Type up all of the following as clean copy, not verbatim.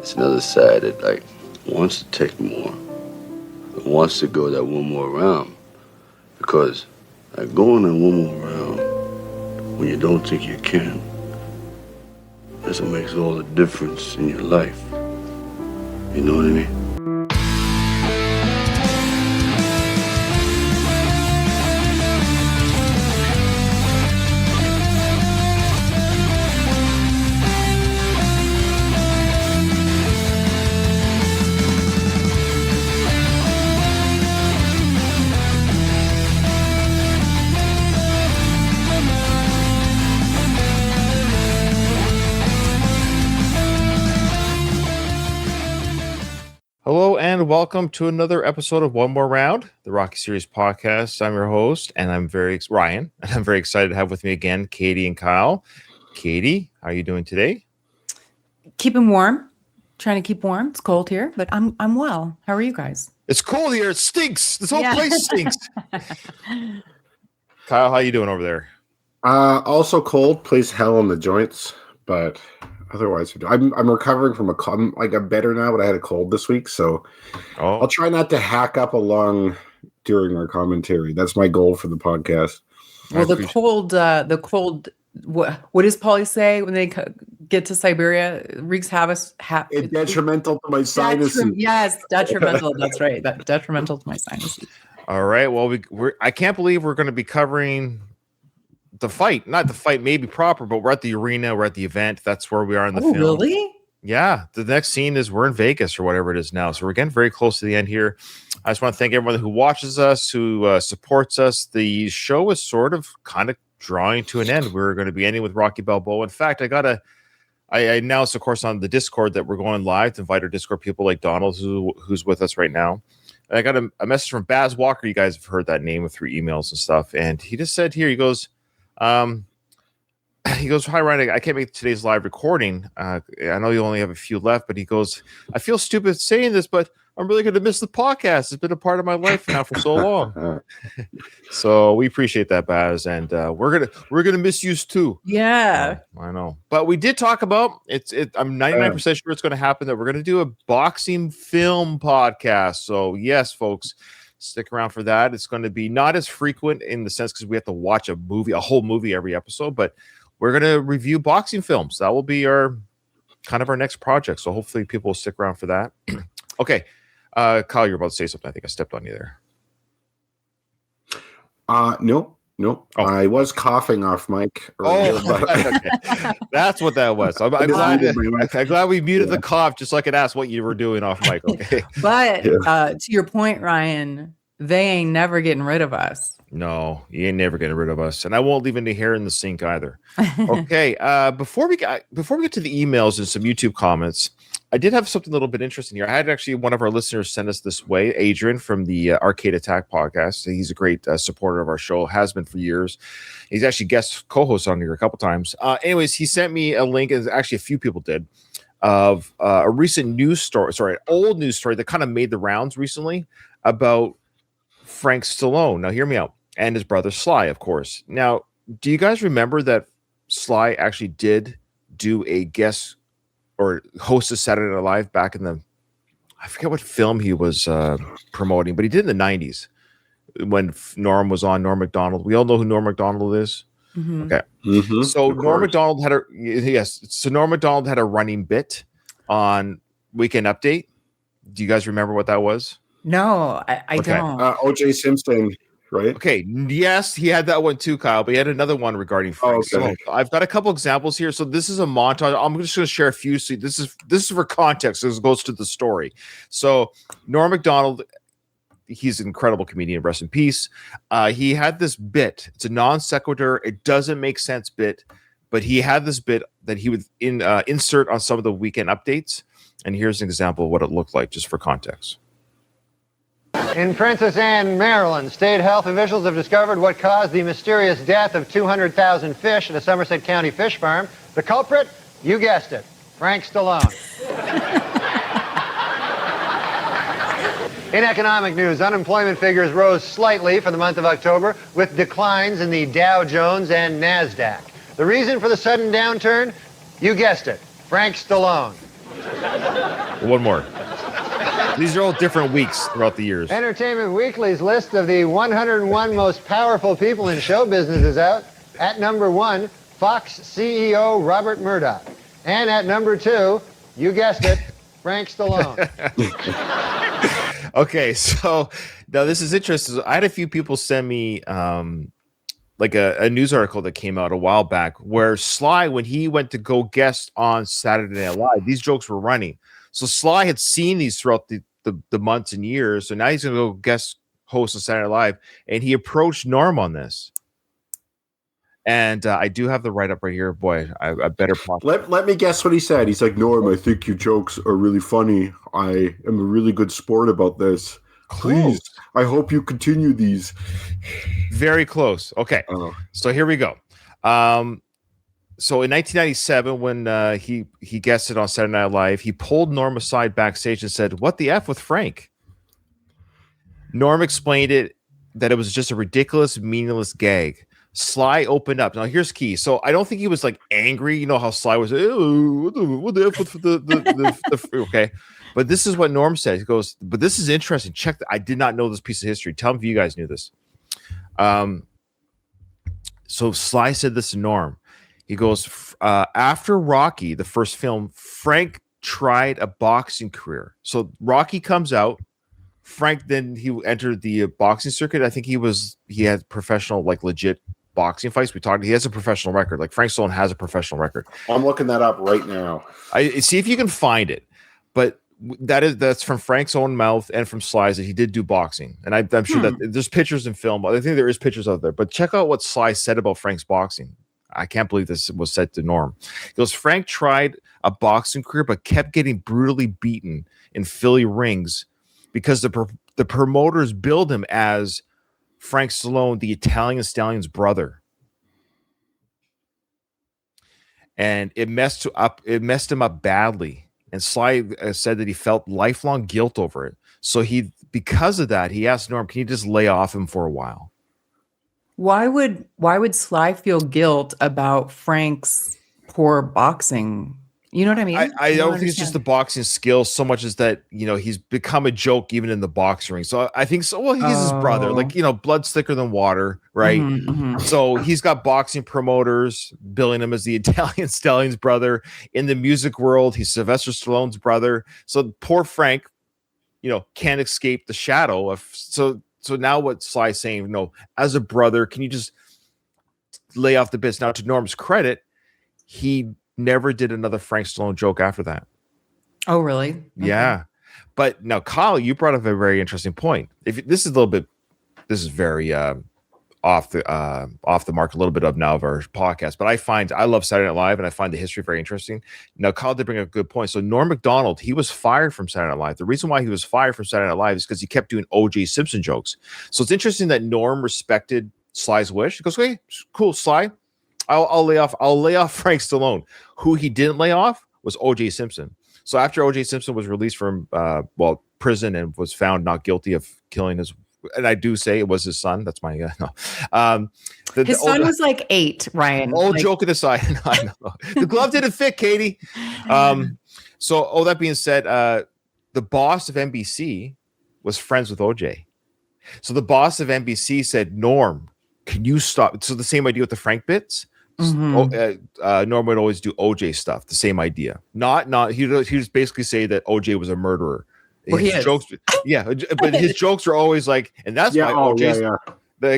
it's another side that like wants to take more, wants to go that one more round, because like going that one more round when you don't think you can, that's what makes all the difference in your life. You know what I mean? Hello and welcome to another episode of One More Round, the Rocky Series podcast. I'm your host, and I'm Ryan, and I'm very excited to have with me again Katie and Kyle. Katie, how are you doing today? Keeping warm, trying to keep warm. It's cold here, but I'm well. How are you guys? It's cold here. It stinks. This whole place stinks. Kyle, how you doing over there? Also cold. Plays hell on the joints, but. Otherwise, I'm recovering from a cold. I'm better now, but I had a cold this week, so I'll try not to hack up along during our commentary. That's my goal for the podcast. Well, the cold. What does Paulie say when they get to Siberia? Wreaks havoc. It's detrimental to my sinuses. Yes, detrimental. That's right. That detrimental to my sinuses. All right. Well, I can't believe we're going to be covering the fight. Not the fight may be proper, but we're at the arena, we're at the event. That's where we are in the film. Really? Yeah. The next scene is we're in Vegas or whatever it is now. So we're getting very close to the end here. I just want to thank everyone who watches us, who supports us. The show is sort of kind of drawing to an end. We're going to be ending with Rocky Balboa. In fact, I announced, of course, on the Discord that we're going live to invite our Discord people like Donald, who's with us right now. And I got a message from Baz Walker. You guys have heard that name through emails and stuff. And he just said here, he goes, hi Ryan, I can't make today's live recording. I know you only have a few left, but he goes, I feel stupid saying this, but I'm really going to miss the podcast. It's been a part of my life now for so long. So we appreciate that, Baz, and we're gonna miss you too. Yeah, I know. But we did talk about it. I'm 99% sure it's going to happen that we're going to do a boxing film podcast. So yes, folks. Stick around for that. It's going to be not as frequent in the sense because we have to watch a whole movie every episode, but we're going to review boxing films. That will be our next project. So hopefully people will stick around for that. Okay. Kyle, you're about to say something. I think I stepped on you there. No. Oh. I was coughing off mic. Earlier, okay. That's what that was. I'm glad we muted the cough just so I could ask what you were doing off mic. Okay. But to your point, Ryan, they ain't never getting rid of us. No, you ain't never getting rid of us, and I won't leave any hair in the sink either. Okay. Before we get to the emails and some YouTube comments, I did have something a little bit interesting here. I had actually one of our listeners send us this way, Adrian from the Arcade Attack podcast. He's a great supporter of our show, has been for years. He's actually guest co-host on here a couple times. Anyways, he sent me a link, and actually a few people did, of a recent news story, an old news story that kind of made the rounds recently about Frank Stallone. Now, hear me out. And his brother Sly, of course. Now, do you guys remember that Sly actually did do a guest or host of Saturday Night Live back in I forget what film he was promoting, but he did in the 90s when Norm was on, Norm Macdonald. We all know who Norm Macdonald is. Mm-hmm. Okay. Mm-hmm, so Norm Macdonald had a running bit on Weekend Update. Do you guys remember what that was? No, I don't. O.J. Simpson. Right. Okay. Yes, he had that one too, Kyle. But he had another one regarding Frank. So I've got a couple examples here. So this is a montage. I'm just going to share a few. So this is for context. This goes to the story. So Norm Macdonald, he's an incredible comedian. Rest in peace. He had this bit. It's a non sequitur. It doesn't make sense bit, but he had this bit that he would insert on some of the weekend updates. And here's an example of what it looked like, just for context. In Princess Anne, Maryland, state health officials have discovered what caused the mysterious death of 200,000 fish at a Somerset County fish farm. The culprit? You guessed it, Frank Stallone. In economic news, unemployment figures rose slightly for the month of October, with declines in the Dow Jones and NASDAQ. The reason for the sudden downturn? You guessed it, Frank Stallone. One more. These are all different weeks throughout the years. Entertainment Weekly's list of the 101 most powerful people in show business is out. At number 1, Fox CEO Robert Murdoch. And at number 2, you guessed it, Frank Stallone. Okay, so now this is interesting. I had a few people send me like a news article that came out a while back where Sly, when he went to go guest on Saturday Night Live, these jokes were running. So Sly had seen these throughout the months and years. So now he's going to go guest host on Saturday Night Live. And he approached Norm on this. And I do have the write-up right here. Boy, I better pop. Let me guess what he said. He's like, Norm, I think your jokes are really funny. I am a really good sport about this. Please, I hope you continue these. Very close. Okay. So here we go. So in 1997, when he guested on Saturday Night Live, he pulled Norm aside backstage and said, "What the F with Frank?" Norm explained that it was just a ridiculous, meaningless gag. Sly opened up. Now here's key. So I don't think he was like angry. You know how Sly was, what the F with the okay. But this is what Norm said. He goes, but this is interesting. Check that. I did not know this piece of history. Tell me if you guys knew this. So Sly said this to Norm. He goes, after Rocky, the first film, Frank tried a boxing career. So Rocky comes out. Frank, then he entered the boxing circuit. I think he had professional, like legit boxing fights. He has a professional record. Like Frank Stallone has a professional record. I'm looking that up right now. I see if you can find it. But that's from Frank's own mouth and from Sly's that he did do boxing. And I'm sure that there's pictures in film. I think there is pictures out there. But check out what Sly said about Frank's boxing. I can't believe this was said to Norm. He goes, Frank tried a boxing career, but kept getting brutally beaten in Philly rings because the promoters billed him as Frank Stallone, the Italian Stallion's brother. And it messed him up badly. And Sly said that he felt lifelong guilt over it. So because of that, he asked Norm, can you just lay off him for a while? Why would Sly feel guilt about Frank's poor boxing? You know what I mean? I don't think it's just the boxing skills so much as that, he's become a joke even in the boxing ring. So I think so. Well, he's his brother, like, blood's thicker than water, right? Mm-hmm. So he's got boxing promoters billing him as the Italian Stallion's brother. In the music world, he's Sylvester Stallone's brother. So poor Frank, can't escape the shadow of So now what Sly's saying, as a brother, can you just lay off the bits? Now, to Norm's credit, he never did another Frank Stallone joke after that. Oh, really? Okay. Yeah. But now, Kyle, you brought up a very interesting point. This is very off the mark a little bit of our podcast, but I love Saturday Night Live and I find the history very interesting. Now, Kyle did bring up a good point. So Norm Macdonald, he was fired from Saturday Night Live. The reason why he was fired from Saturday Night Live is because he kept doing O.J. Simpson jokes. So it's interesting that Norm respected Sly's wish. He goes, "Hey, cool, Sly. I'll lay off Frank Stallone." Who he didn't lay off was O.J. Simpson. So after O.J. Simpson was released from prison and was found not guilty of killing and I do say it was his son. That's my no. His son was like 8, Ryan. Joking aside, I know. The glove didn't fit, Katie. So all that being said, the boss of NBC was friends with OJ. So the boss of NBC said, "Norm, can you stop?" So the same idea with the Frank bits. Mm-hmm. Norm would always do OJ stuff. The same idea. He just basically say that OJ was a murderer. Well, his jokes, but his jokes are always like, and that's why OJ's.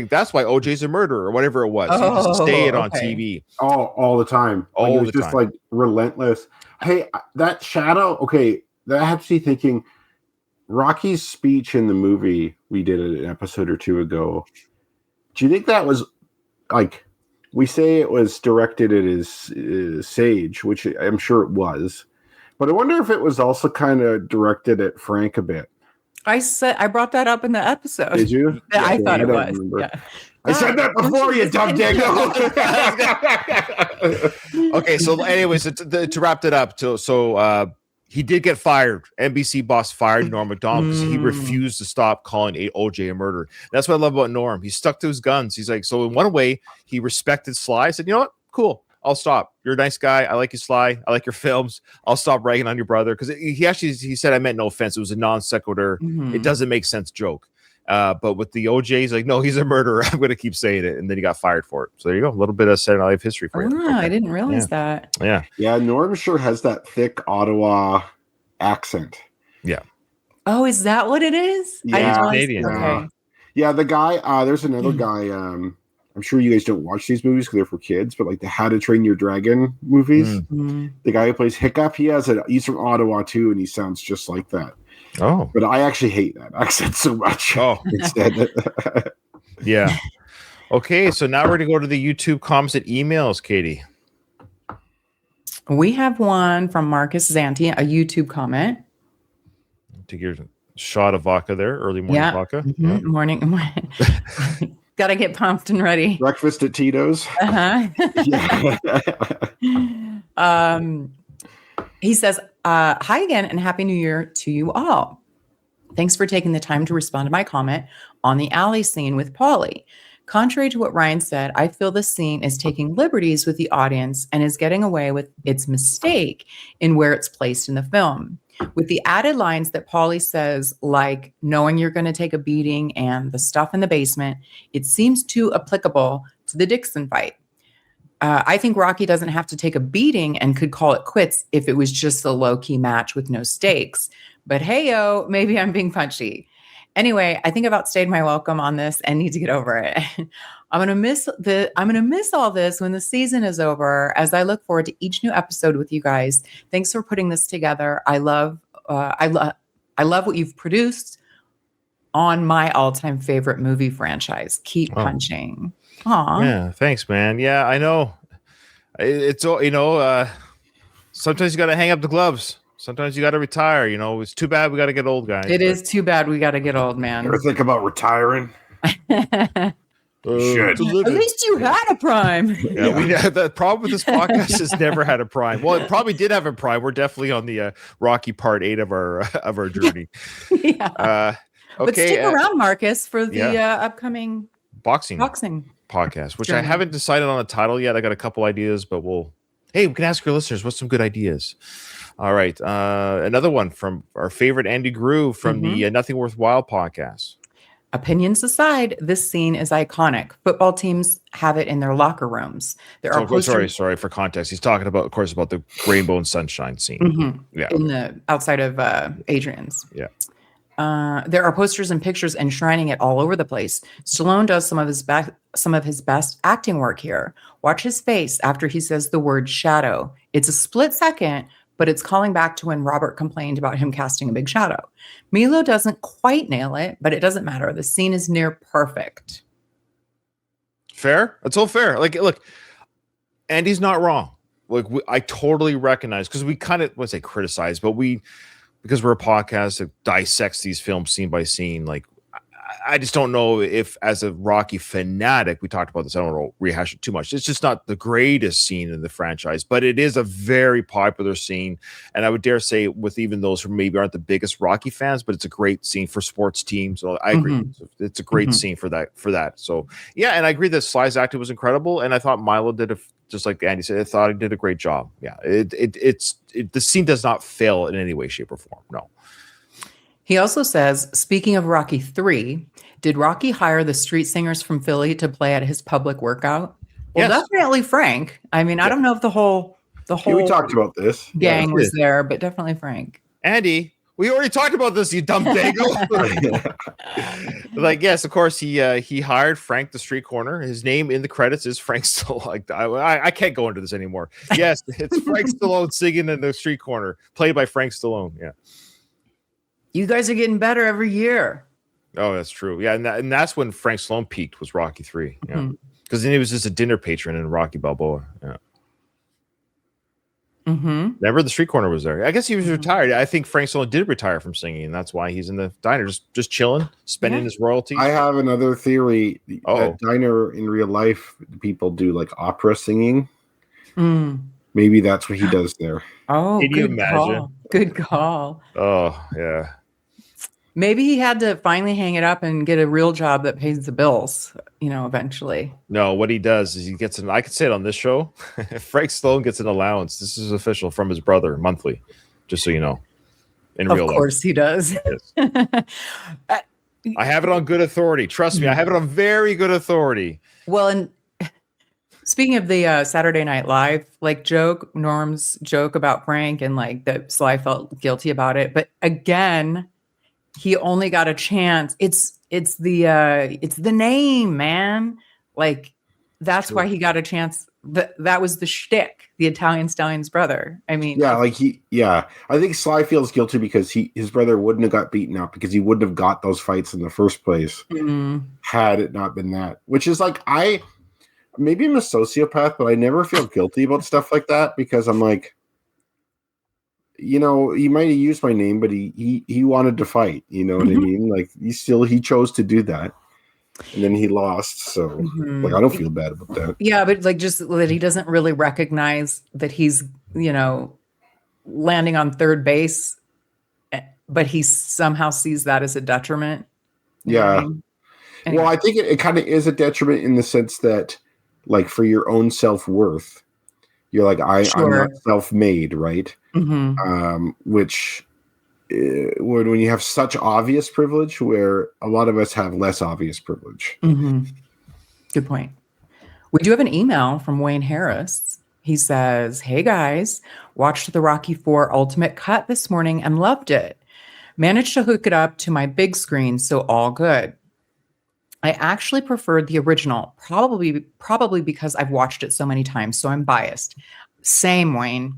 That's why OJ's a murderer or whatever it was. He just say it on TV. All the time. It was just like relentless. Hey, that shadow. Okay, that has me thinking. Rocky's speech in the movie we did an episode or two ago. Do you think that was like? We say it was directed at his Sage, which I'm sure it was. But I wonder if it was also kind of directed at Frank a bit. I brought that up in the episode. Did you? Yeah, I thought it was. Yeah. I said that before, you dumb dick. Okay, so anyways, to wrap it up, so he did get fired. NBC boss fired Norm Macdonald because he refused to stop calling OJ a murderer. That's what I love about Norm. He stuck to his guns. He's like, so in one way, he respected Sly. Said, "You know what? Cool. I'll stop. You're a nice guy. I like you, Sly. I like your films. I'll stop ragging on your brother because he said I meant no offense. It was a non sequitur. It doesn't make sense joke. But with the OJ, he's like, no, he's a murderer. I'm going to keep saying it. And then he got fired for it. So there you go. A little bit of Saturday Night Live history for you. Oh, I didn't realize that. Yeah. Yeah. Norm sure has that thick Ottawa accent. Yeah. Oh, is that what it is? Yeah. I didn't realize- Canadian. Okay. Yeah. The guy, there's another guy. I'm sure you guys don't watch these movies because they're for kids, but like the How to Train Your Dragon movies, the guy who plays Hiccup, he's from Ottawa too, and he sounds just like that. Oh, but I actually hate that accent so much. Oh, instead, yeah. Okay, so now we're going to go to the YouTube comments and emails, Katie. We have one from Marcus Zanti, a YouTube comment. Take your shot of vodka there, early morning vodka. Yeah. Morning. Gotta get pumped and ready. Breakfast at Tito's. He says, hi again and Happy New Year to you all. Thanks for taking the time to respond to my comment on the alley scene with Paulie. Contrary to what Ryan said, I feel the scene is taking liberties with the audience and is getting away with its mistake in where it's placed in the film. With the added lines that Paulie says, like knowing you're going to take a beating and the stuff in the basement, it seems too applicable to the Dixon fight. I think Rocky doesn't have to take a beating and could call it quits if it was just a low-key match with no stakes. But hey-yo, maybe I'm being punchy. Anyway, I think I've outstayed my welcome on this and need to get over it. I'm gonna miss all this when the season is over, as I look forward to each new episode with you guys. Thanks for putting this together. I love what you've produced on my all-time favorite movie franchise. Keep punching. Aw. Yeah, thanks, man. Yeah, I know. It's sometimes you got to hang up the gloves. Sometimes you got to retire. It's too bad we got to get old, guys. It is too bad we got to get old, man. Ever think about retiring? At least you had a prime. The problem with this podcast has never had a prime. Well, it probably did have a prime. We're definitely on the Rocky Part 8 of our journey. Yeah. Okay, but stick around, Marcus, for the upcoming boxing podcast, which I haven't decided on a title yet. I got a couple ideas, but we can ask your listeners what's some good ideas. All right. Another one from our favorite Andy Groove from the Nothing Worthwhile podcast. Opinions aside, this scene is iconic. Football teams have it in their locker rooms. There are posters. Sorry for context. He's talking about, of course, about the rainbow and sunshine scene. Yeah, in the outside of Adrian's. Yeah. There are posters and pictures enshrining it all over the place. Stallone does some of his best acting work here. Watch his face after he says the word shadow. It's a split second, but it's calling back to when Robert complained about him casting a big shadow. Milo doesn't quite nail it, but it doesn't matter. The scene is near perfect. Fair? That's all fair. Like, look, Andy's not wrong. Like, I totally recognize, because we kind of, criticize, but because we're a podcast that dissects these films scene by scene, like, I just don't know if, as a Rocky fanatic, we talked about this, I don't want to rehash it too much. It's just not the greatest scene in the franchise, but it is a very popular scene. And I would dare say, with even those who maybe aren't the biggest Rocky fans, but it's a great scene for sports teams. So I agree. It's a great scene for that. So yeah. And I agree that Sly's acting was incredible. And I thought Milo did just like Andy said, I thought he did a great job. Yeah. The scene does not fail in any way, shape, or form. No. He also says, speaking of Rocky 3, did Rocky hire the street singers from Philly to play at his public workout? Well, yes. Definitely Frank. I mean, I don't know if the whole we talked about this. Gang was there, but definitely Frank. Andy, we already talked about this, you dumb dangle. Like, yes, of course, he hired Frank the Street Corner. His name in the credits is Frank Stallone. Like, I can't go into this anymore. Yes, it's Frank Stallone singing in the Street Corner, played by Frank Stallone. Yeah. You guys are getting better every year. Oh, that's true. Yeah, and that's when Frank Stallone peaked, was Rocky 3. Yeah, because then he was just a dinner patron in Rocky Balboa. Yeah. Remember, the Street Corner was there. I guess he was retired. I think Frank Stallone did retire from singing, and that's why he's in the diner, just chilling, spending his royalties. I have another theory. That diner in real life, people do like opera singing. Maybe that's what he does there. Oh, can you imagine? Good call. Oh, yeah. Maybe he had to finally hang it up and get a real job that pays the bills, eventually. No, what he does is he gets I could say it on this show. Frank Stallone gets an allowance. This is official from his brother monthly, just so you know. In real life. Of course he does. Yes. I have it on good authority. Trust me, I have it on very good authority. Well, and speaking of the Saturday Night Live, Norm's joke about Frank and that Sly felt guilty about it. But again, he only got a chance. It's the name, man. That's why he got a chance. That was the shtick, the Italian Stallion's brother. I mean, I think Sly feels guilty because his brother wouldn't have got beaten up because he wouldn't have got those fights in the first place had it not been that. Which is maybe I'm a sociopath, but I never feel guilty about stuff like that because I'm like, he might have used my name, but he wanted to fight. You know what I mean? He chose to do that. And then he lost, so I don't feel bad about that. Yeah, but just that he doesn't really recognize that he's, landing on third base, but he somehow sees that as a detriment. Yeah. Anyway. Well, I think it kind of is a detriment in the sense that, for your own self-worth, you're like, I'm not self-made, right? Which... when you have such obvious privilege, where a lot of us have less obvious privilege. Good point. We do have an email from Wayne Harris. He says, "Hey guys, watched the Rocky IV Ultimate Cut this morning and loved it. Managed to hook it up to my big screen, so all good. I actually preferred the original, probably because I've watched it so many times, so I'm biased. Same, Wayne.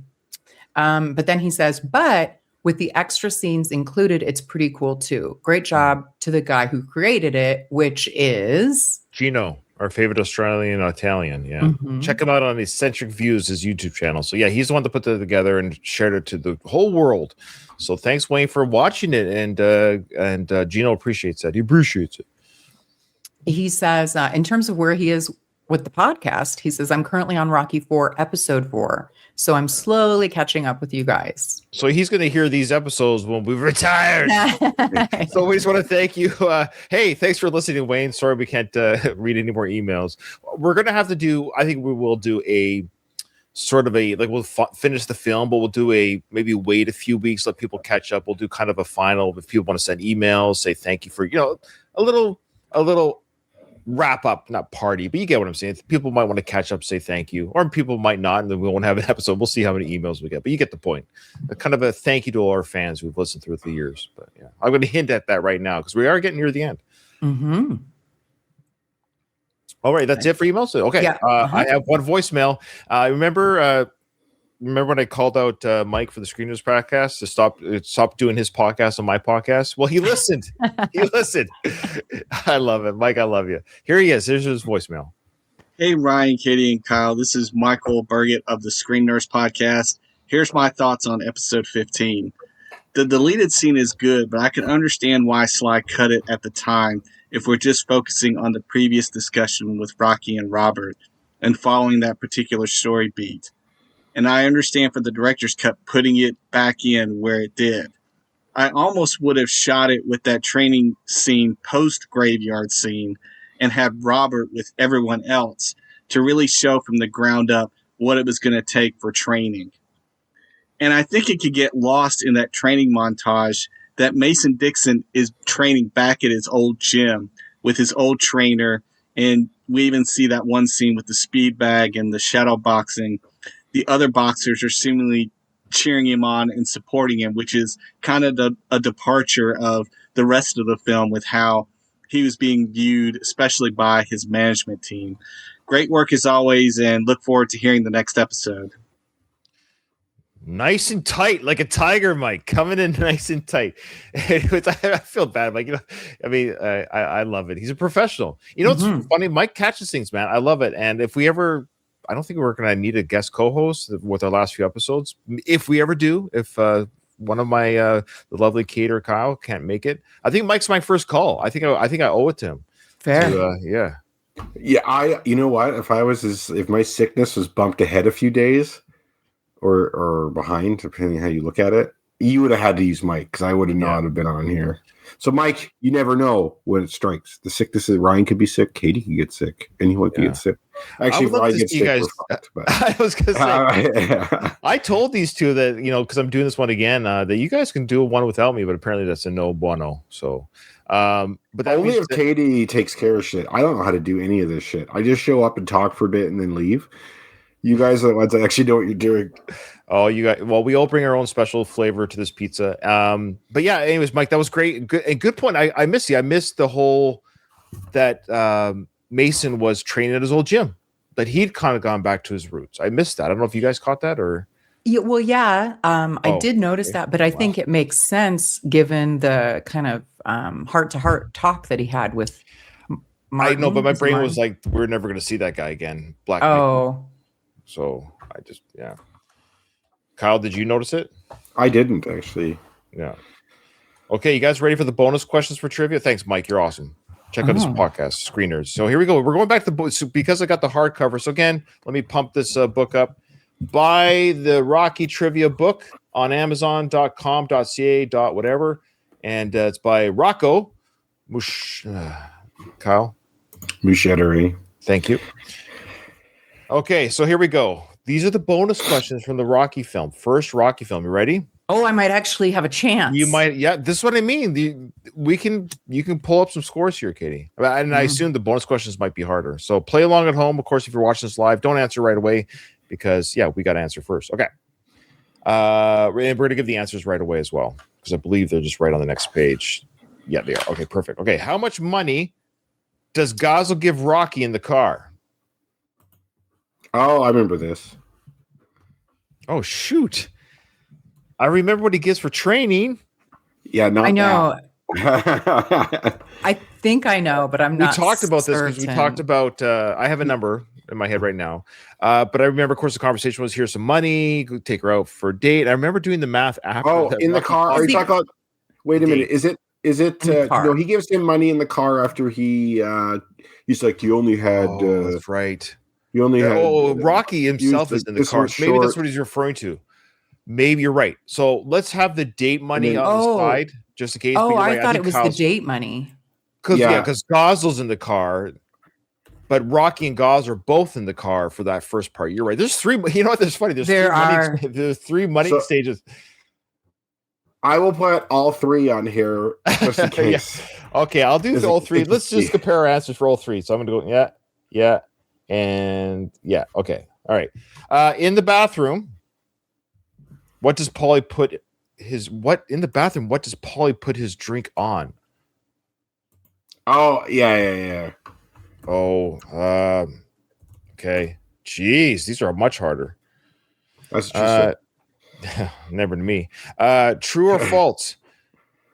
But then he says, but with the extra scenes included, it's pretty cool too. Great job to the guy who created it, which is Gino, our favorite Australian Italian. Yeah. Check him out on Eccentric Views, his YouTube channel. So yeah, he's the one that put that together and shared it to the whole world. So thanks, Wayne, for watching it. And Gino appreciates that. He appreciates it. He says, in terms of where he is with the podcast, he says, I'm currently on Rocky IV, episode 4. So I'm slowly catching up with you guys. So he's going to hear these episodes when we've retired. So we just want to thank you. Hey, thanks for listening, Wayne. Sorry we can't read any more emails. We're going to have to do, I think we will do a sort of we'll finish the film, but we'll do maybe wait a few weeks, let people catch up. We'll do kind of a final if people want to send emails, say thank you for, a little wrap up, not party, but you get what I'm saying. People might want to catch up, say thank you, or people might not, and then we won't have an episode. We'll see how many emails we get, but you get the point. Kind of a thank you to all our fans who've listened through the years. But yeah, I'm going to hint at that right now because we are getting near the end. All right, that's it for emails. Okay, yeah. I have one voicemail. Remember when I called out Mike for the Screeners podcast to stop doing his podcast on my podcast? Well, he listened. He listened. I love it. Mike, I love you. Here he is. Here's his voicemail. Hey, Ryan, Katie, and Kyle. This is Michael Burgett of the Screen Nurse podcast. Here's my thoughts on episode 15. The deleted scene is good, but I can understand why Sly cut it at the time if we're just focusing on the previous discussion with Rocky and Robert and following that particular story beat. And I understand for the director's cut putting it back in where it did. I almost would have shot it with that training scene post-graveyard scene and had Robert with everyone else to really show from the ground up what it was going to take for training. And I think it could get lost in that training montage that Mason Dixon is training back at his old gym with his old trainer. And we even see that one scene with the speed bag and the shadow boxing. The other boxers are seemingly cheering him on and supporting him, which is kind of a departure of the rest of the film with how he was being viewed, especially by his management team. Great work as always, and look forward to hearing the next episode. Nice and tight, like a tiger, Mike, coming in nice and tight. I feel bad, Mike. I love it. He's a professional. It's funny. Mike catches things, man. I love it. And if we ever, I don't think we're going to need a guest co-host with our last few episodes. If we ever do, if one of my the lovely Kate or Kyle can't make it, I think Mike's my first call. I think I owe it to him. Fair, yeah. You know what? If my sickness was bumped ahead a few days or behind, depending on how you look at it, You would have had to use Mike because I would have not have been on here. So, Mike, you never know when it strikes. The sickness is Ryan could be sick, Katie could get sick, anyone could get sick. Actually, if Ryan gets sick, guys, we're fucked, but. I was going to say, I told these two that, because I'm doing this one again, that you guys can do one without me, but apparently that's a no bueno. So, but that only if Katie takes care of shit. I don't know how to do any of this shit. I just show up and talk for a bit and then leave. You guys are the ones that actually know what you're doing. Oh, you guys! Well, we all bring our own special flavor to this pizza. But yeah, anyways, Mike, that was great. Good point. I miss you. I missed the whole that Mason was training at his old gym, that he'd kind of gone back to his roots. I missed that. I don't know if you guys caught that or. Yeah, well, yeah, I did notice that, but I think it makes sense given the kind of heart-to-heart talk that he had with Martin. I know, but my brain was like, we're never going to see that guy again. Black. Oh. So I just, Kyle, did you notice it? I didn't actually. Yeah. Okay, you guys ready for the bonus questions for trivia? Thanks, Mike. You're awesome. Check out this podcast, Screeners. So here we go. We're going back to the book because I got the hardcover. So again, let me pump this book up. Buy the Rocky Trivia book on Amazon.com.ca. whatever, and it's by Rocco Kyle Muschetteri. Thank you. Okay, so here we go. These are the bonus questions from the Rocky film. First Rocky film. You ready? Oh, I might actually have a chance. You might. Yeah, this is what I mean. You can pull up some scores here, Katie. And I assume the bonus questions might be harder. So play along at home. Of course, if you're watching this live, don't answer right away because, we got to answer first. Okay. And we're going to give the answers right away as well because I believe they're just right on the next page. Yeah, they are. Okay, perfect. Okay, how much money does Gosling give Rocky in the car? Oh, I remember this. Oh, shoot. I remember what he gives for training. Yeah, not I know. I think I know, but I'm not. We talked about certain. this because we talked about. I have a number in my head right now, but I remember, of course, the conversation was here's some money, go take her out for a date. I remember doing the math after. Oh, in the car. Are you talking about? Wait a minute. Is it? He gives him money in the car after he's like, you only had. That's right. You only had. Oh, Rocky himself is in the car. So maybe that's what he's referring to. Maybe you're right. So let's have the date money on the side, just in case. Oh, I thought it was the date money. Because Gosling's in the car, but Rocky and Gos are both in the car for that first part. You're right. There's three. You know what? There's funny. There's three money stages. I will put all three on here just in case. Okay, I'll do all three. Let's just compare our answers for all three. So I'm going to go, and okay. All right. In the bathroom, what does Paulie put his drink on? Oh, yeah. Oh, okay. Jeez, these are much harder. That's true. Never to me. True or false?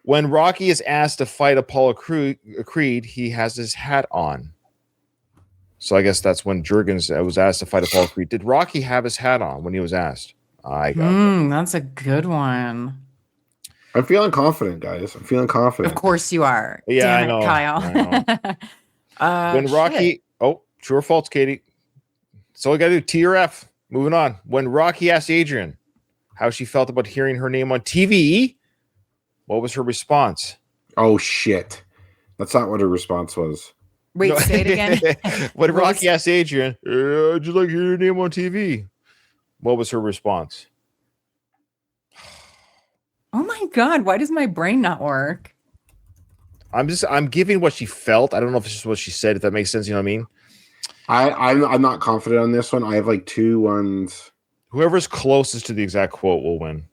When Rocky is asked to fight Apollo Creed, he has his hat on. So I guess that's when Jurgens was asked to fight Apollo Creed. Did Rocky have his hat on when he was asked? I got that. That's a good one. I'm feeling confident, guys. I'm feeling confident. Of course you are. Yeah, Damn it, Kyle. When Rocky, true or false, Katie? So we got to do T or F. Moving on. When Rocky asked Adrian how she felt about hearing her name on TV, what was her response? Oh, shit. That's not what her response was. Wait, say it again. When Rocky asked Adrian, I'd just like to hear your name on TV. What was her response? Oh my God, why does my brain not work? I'm giving what she felt. I don't know if it's just what she said, if that makes sense. You know what I mean? I'm not confident on this one. I have like two ones. Whoever's closest to the exact quote will win.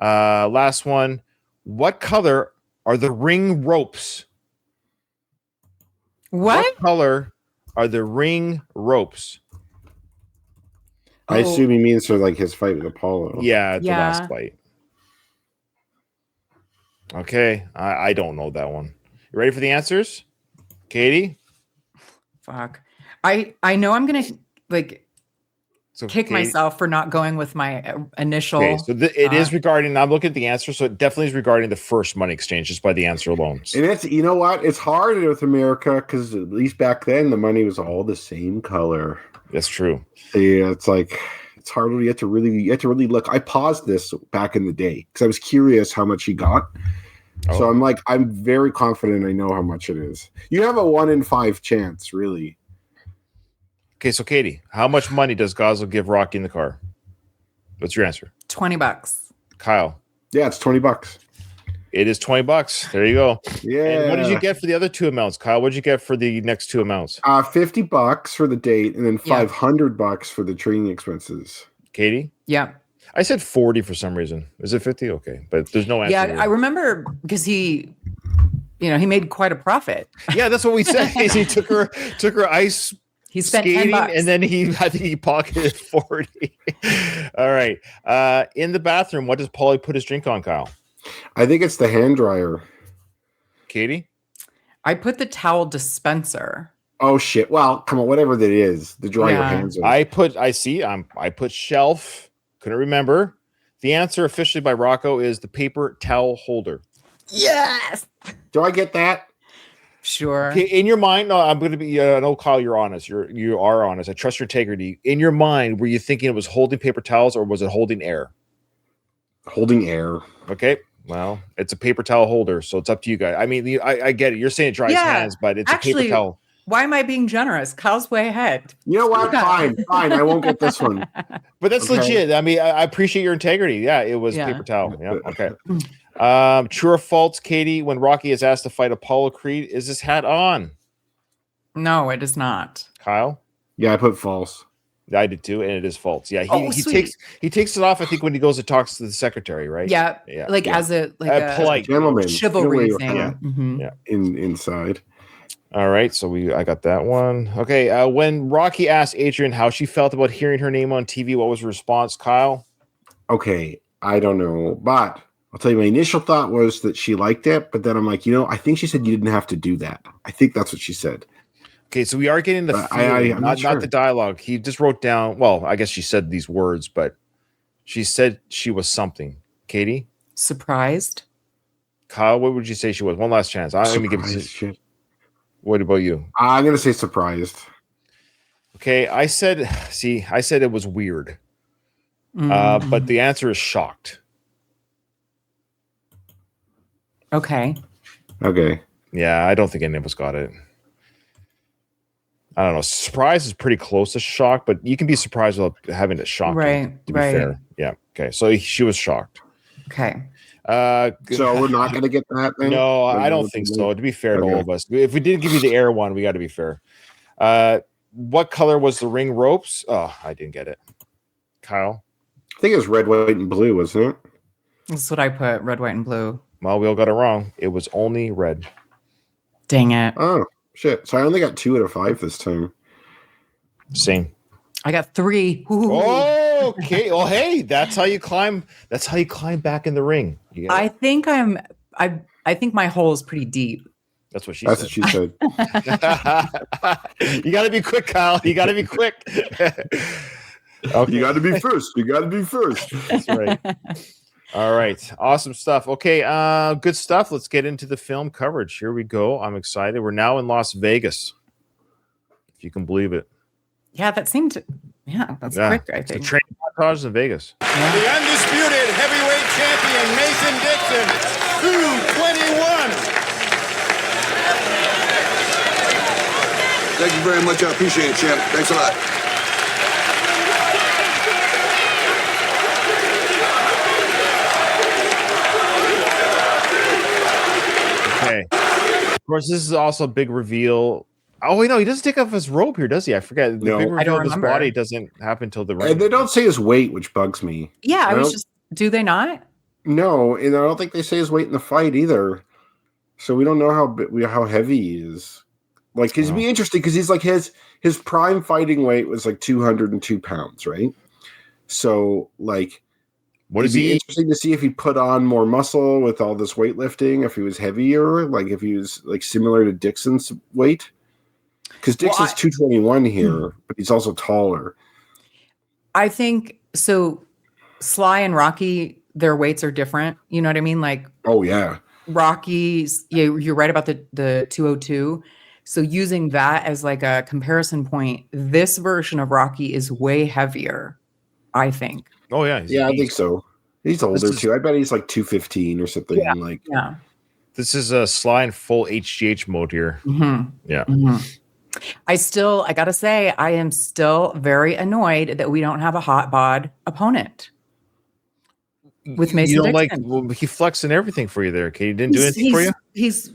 Last one. What color are the ring ropes? What color are the ring ropes? I assume he means for like his fight with Apollo. Yeah, the last fight. Okay, I don't know that one. You ready for the answers, Katie? Fuck. I know I'm gonna kick myself for not going with my initial. Okay, so it is regarding. I'm looking at the answer, so it definitely is regarding the first money exchange, just by the answer alone. And it's, you know what? It's hard with America because at least back then the money was all the same color. That's true. Yeah, it's like It's harder. You have to really look. I paused this back in the day because I was curious how much he got. Oh. So I'm very confident I know how much it is. You have a 1 in 5 chance, really. Okay, so Katie, how much money does Gosling give Rocky in the car? What's your answer? $20. Kyle. Yeah, it's $20. It is $20. There you go. Yeah. And what did you get for the other two amounts, Kyle? What did you get for the next two amounts? $50 for the date, and then $500 for the training expenses. Katie? Yeah. I said 40 for some reason. Is it 50? Okay, but there's no answer. Yeah, here. I remember because he made quite a profit. Yeah, that's what we said. He took her ice. He spent skating, $10, and then I think he pocketed 40. All right. In the bathroom, what does Paulie put his drink on, Kyle? I think it's the hand dryer. Katie? I put the towel dispenser. Oh shit! Well, come on, whatever that is, the dry your hands. I put shelf. Couldn't remember. The answer officially by Rocco is the paper towel holder. Yes. Do I get that? Sure. Okay, in your mind, no, I'm going to be. No, Kyle, you're honest. You are honest. I trust your integrity. In your mind, were you thinking it was holding paper towels or was it holding air? Holding air. Okay. Well, it's a paper towel holder, so it's up to you guys. I mean, I get it. You're saying it dries hands, but it's actually a paper towel. Why am I being generous? Kyle's way ahead. You know what? Fine. I won't get this one. But that's legit. I mean, I appreciate your integrity. Yeah, it was paper towel. Yeah. Okay. True or false, Katie? When Rocky is asked to fight Apollo Creed, is his hat on? No, it is not. Kyle? Yeah, I put false. I did too, and it is false. Yeah, he takes it off. I think when he goes and talks to the secretary, right? Yeah, as a polite gentleman, chivalry thing. Yeah, yeah. Inside. All right, so I got that one. Okay, when Rocky asked Adrian how she felt about hearing her name on TV, what was her response, Kyle? Okay, I don't know, but I'll tell you, my initial thought was that she liked it, but then I'm like, I think she said you didn't have to do that. I think that's what she said. Okay, so we are getting the feeling, not the dialogue. He just wrote down, well, I guess she said these words, but she said she was something. Katie? Surprised. Kyle, what would you say she was? One last chance. I'm going to give you. What about you? I'm going to say surprised. Okay, I said it was weird. But the answer is shocked. Okay. Yeah, I don't think any of us got it. I don't know. Surprise is pretty close to shock, but you can be surprised without having it shock. Right. To be fair. Yeah. Okay. So she was shocked. Okay. So we're not going to get that then? No, I don't think so. To be fair to all of us, if we did give you the air one, we got to be fair. What color was the ring ropes? Oh, I didn't get it. Kyle? I think it was red, white, and blue, wasn't it? That's what I put, red, white, and blue. Well, we all got it wrong. It was only red. Dang it. Oh, shit. So I only got 2 out of 5 this time. Same. I got 3. Ooh. Oh, okay. Well, hey, that's how you climb. That's how you climb back in the ring. I think I think my hole is pretty deep. That's what she said. What she said. You got to be quick, Kyle. You got to be quick. Okay. You got to be first. That's right. All right. Awesome stuff. Okay. Good stuff. Let's get into the film coverage. Here we go. I'm excited. We're now in Las Vegas. If you can believe it. Yeah, that seemed to. Yeah, that's quick, I think. It's a training montage in Vegas. The undisputed heavyweight champion, Mason Dixon, 221. Thank you very much. I appreciate it, champ. Thanks a lot. Okay. Of course, this is also a big reveal. Oh, wait, no, he doesn't take off his robe here, does he? I forget. The big reveal of his body doesn't happen until the ring. And they don't say his weight, which bugs me. Yeah, I was just. Do they not? No, and I don't think they say his weight in the fight either. So we don't know how heavy he is. Like, it'd be interesting because he's like his prime fighting weight was like 202 pounds, right? So like, what is he? Interesting to see if he put on more muscle with all this weightlifting. If he was heavier, like if he was like similar to Dixon's weight. Because Dixon's 221 here, but he's also taller. I think so. Sly and Rocky, their weights are different. You know what I mean? Like, oh yeah, Rocky's. Yeah, you're right about the 202. So using that as like a comparison point, this version of Rocky is way heavier. I think. Oh yeah, I think so. He's older too. I bet he's like 215 or something. Yeah. Like, Yeah. This is a Sly in full HGH mode here. Mm-hmm. Yeah. Mm-hmm. I gotta say, I am still very annoyed that we don't have a hot bod opponent with Mason Dixon. He flexing everything for you there. Okay, he didn't do anything for you. He's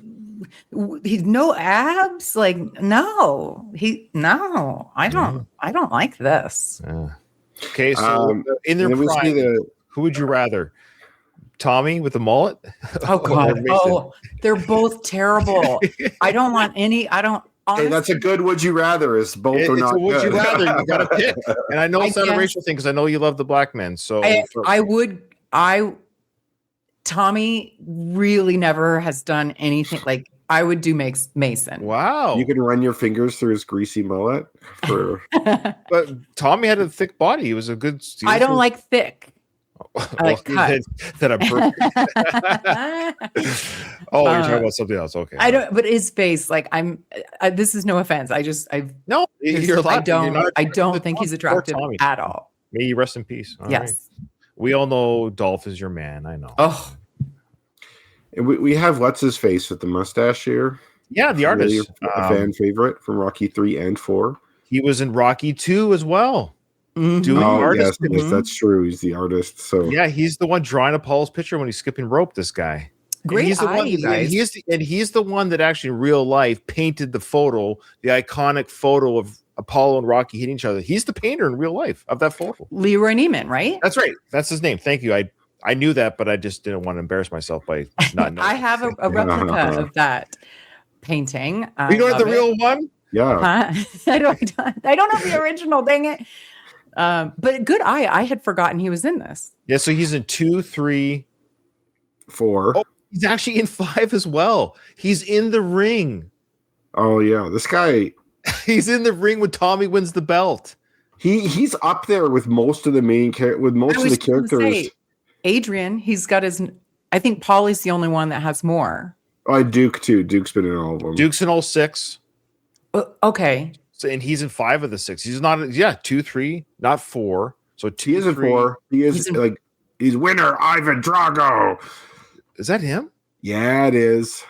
no abs. Like no. I don't like this. Okay, so in their prime, who would you rather? Tommy with the mullet? Oh God! Oh, they're both terrible. I don't want any. I don't. Honestly, hey, that's a good would you rather. Is both or not? Would good. you rather? You got to pick. And I know it's not a racial thing because I know you love the black men. So Tommy really never has done anything like I would do. Mason. Wow! You can run your fingers through his greasy mullet. But Tommy had a thick body. He was a good. I don't like thick. That I'm oh, you're talking about something else. Okay. I don't, but his face, like this is no offense. No, you're I don't think he's attractive at all. May you rest in peace. All yes. Right. We all know Dolph is your man. I know. Oh. And we have what's his face with the mustache here. Yeah, the artist. Really a fan favorite from Rocky 3 and 4. He was in Rocky 2 as well. Doing yes, that's true. He's the artist. So yeah, he's the one drawing Apollo's picture when he's skipping rope. This guy, great. He's the one that actually in real life painted the photo, the iconic photo of Apollo and Rocky hitting each other. He's the painter in real life of that photo. Leroy Neiman, right? That's right. That's his name. Thank you. I knew that, but I just didn't want to embarrass myself by not knowing. I have a replica of that painting. You don't have the real one? Yeah. I don't have the original. Dang it. But good eye. I had forgotten he was in this. Yeah, so he's in 2, 3, 4. Oh, he's actually in 5 as well. He's in the ring. Oh yeah, this guy. He's in the ring when Tommy wins the belt. He's up there with most of the main with most of the characters. Adrian, he's got his. I think Paulie's the only one that has more. Oh, Duke too. Duke's been in all of them. Duke's in all 6. Okay. So, and he's in 5 of the 6. He's not. 2, 3, not 4. So 2. He is in 4. He's winner Ivan Drago. Is that him? Yeah, it is.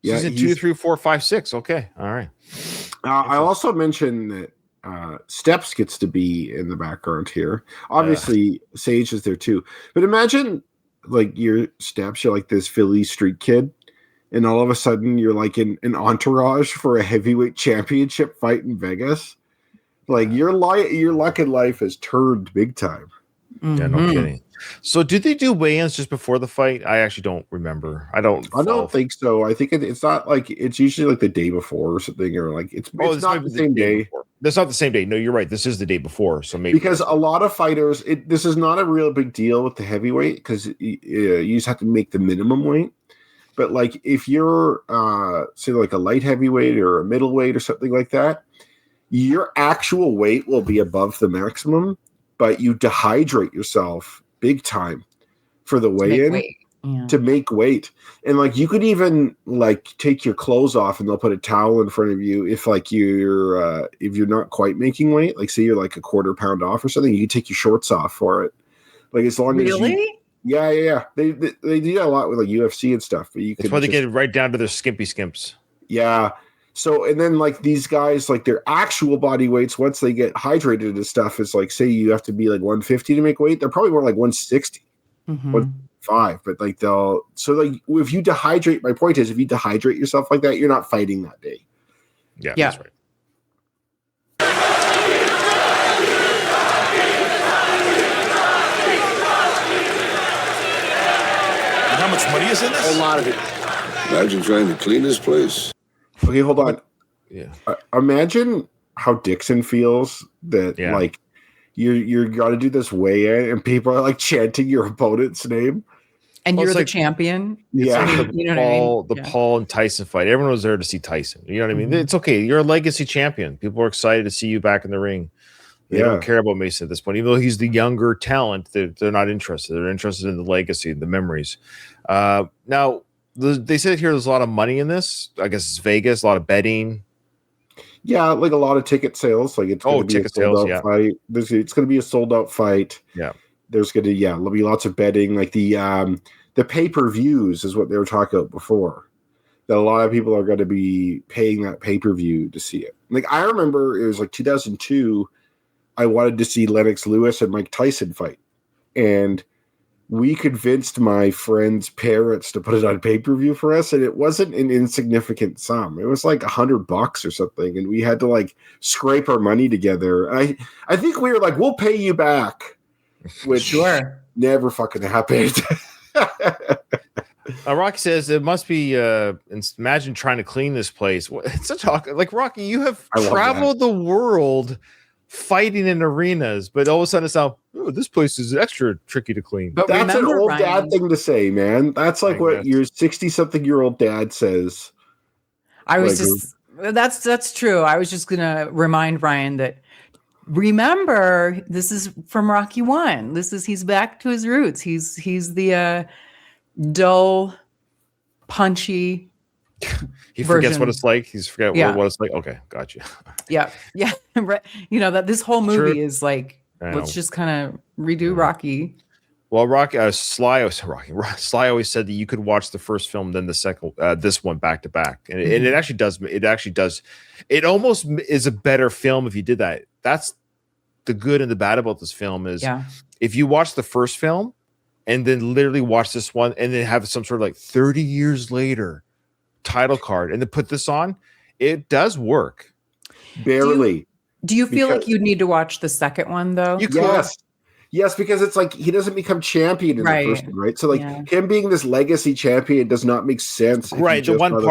Yeah, he's in 2, 3, 4, 5, 6. Okay, all right. I also mentioned that Steps gets to be in the background here. Obviously, Sage is there too. But imagine like your Steps, you're like this Philly street kid. And all of a sudden, you're like in an entourage for a heavyweight championship fight in Vegas. Like your luck in life has turned big time. Mm-hmm. Yeah, no kidding. So, did they do weigh-ins just before the fight? I actually don't remember. I don't think so. I think it's not like it's usually like the day before or something, or like it's not the same day. That's not the same day. No, you're right. This is the day before. So maybe because a lot of fighters, this is not a real big deal with the heavyweight because you just have to make the minimum weight. But like if you're say like a light heavyweight or a middleweight or something like that, your actual weight will be above the maximum, but you dehydrate yourself big time for the weigh-in to make weight. And like you could even like take your clothes off and they'll put a towel in front of you if like you're if you're not quite making weight, like say you're like a quarter pound off or something, you can take your shorts off for it. Like as long as you Yeah. They do that a lot with like UFC and stuff. But you that's why they get right down to their skimpy skimps. Yeah. So and then like these guys, like their actual body weights, once they get hydrated and stuff, is like say you have to be like 150 to make weight. They're probably more like 160, 105. But like if you dehydrate, my point is if you dehydrate yourself like that, you're not fighting that day. Yeah. That's right. How much money is in this? A lot of it. Imagine trying to clean this place. Okay, hold on. Yeah. Imagine how Dixon feels that like you're got to do this weigh-in and people are like chanting your opponent's name. And you're the champion. Yeah. You know what I mean? Paul and Tyson fight. Everyone was there to see Tyson. You know what I mean? It's okay. You're a legacy champion. People are excited to see you back in the ring. They don't care about Mason at this point. Even though he's the younger talent, they're not interested. They're interested in the legacy, the memories. Now, they said here there's a lot of money in this. I guess it's Vegas, a lot of betting. Yeah, like a lot of ticket sales. Like it's going to be a sold out fight. It's going to be a sold out fight. Yeah. There's going to there'll be lots of betting. Like the pay-per-views is what they were talking about before. That a lot of people are going to be paying that pay-per-view to see it. Like I remember it was like 2002. I wanted to see Lennox Lewis and Mike Tyson fight, and we convinced my friends' parents to put it on pay-per-view for us, and it wasn't an insignificant sum. It was like $100 or something, and we had to like scrape our money together. I think we were like, we'll pay you back, which never fucking happened. Rocky says it must be. Imagine trying to clean this place. It's such like Rocky. You have traveled the world fighting in arenas, but all of a sudden it's now, this place is extra tricky to clean. But that's an old dad thing to say, man. That's like what your 60-something-year-old dad says. I was that's true. I was just gonna remind Ryan that remember this is from Rocky 1. He's back to his roots. He's the dull, punchy. He forgets what it's like. He's forget what it's like. Okay, got you. Yeah. You know that this whole movie is like, let's just kind of redo Rocky. Well, Sly always said that you could watch the first film, then the second, this one back to back, and it actually does. It actually does. It almost is a better film if you did that. That's the good and the bad about this film is if you watch the first film and then literally watch this one and then have some sort of like 30 years later title card and then put this on, it does work. Barely. Do you feel like you need to watch the second one though? Yes, because it's like he doesn't become champion in the first one, right? So like him being this legacy champion does not make sense. Right. The one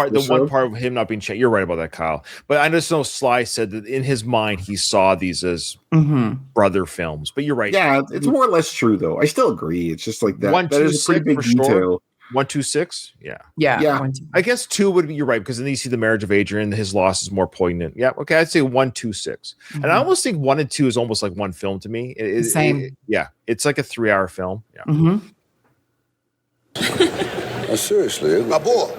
part of him not being champion. You're right about that, Kyle. But I just know Sly said that in his mind he saw these as brother films. But you're right. Yeah, it's more or less true though. I still agree. It's just like that. That is a pretty big detail. Sure. 1, 2, 6. Yeah. 1, 2. I guess 2 would be. You're right because then you see the marriage of Adrian. His loss is more poignant. Yeah. Okay. I'd say 1, 2, 6. And I almost think 1 and 2 is almost like one film to me. Same. It's like a 3-hour film. Yeah. Seriously, Balboa.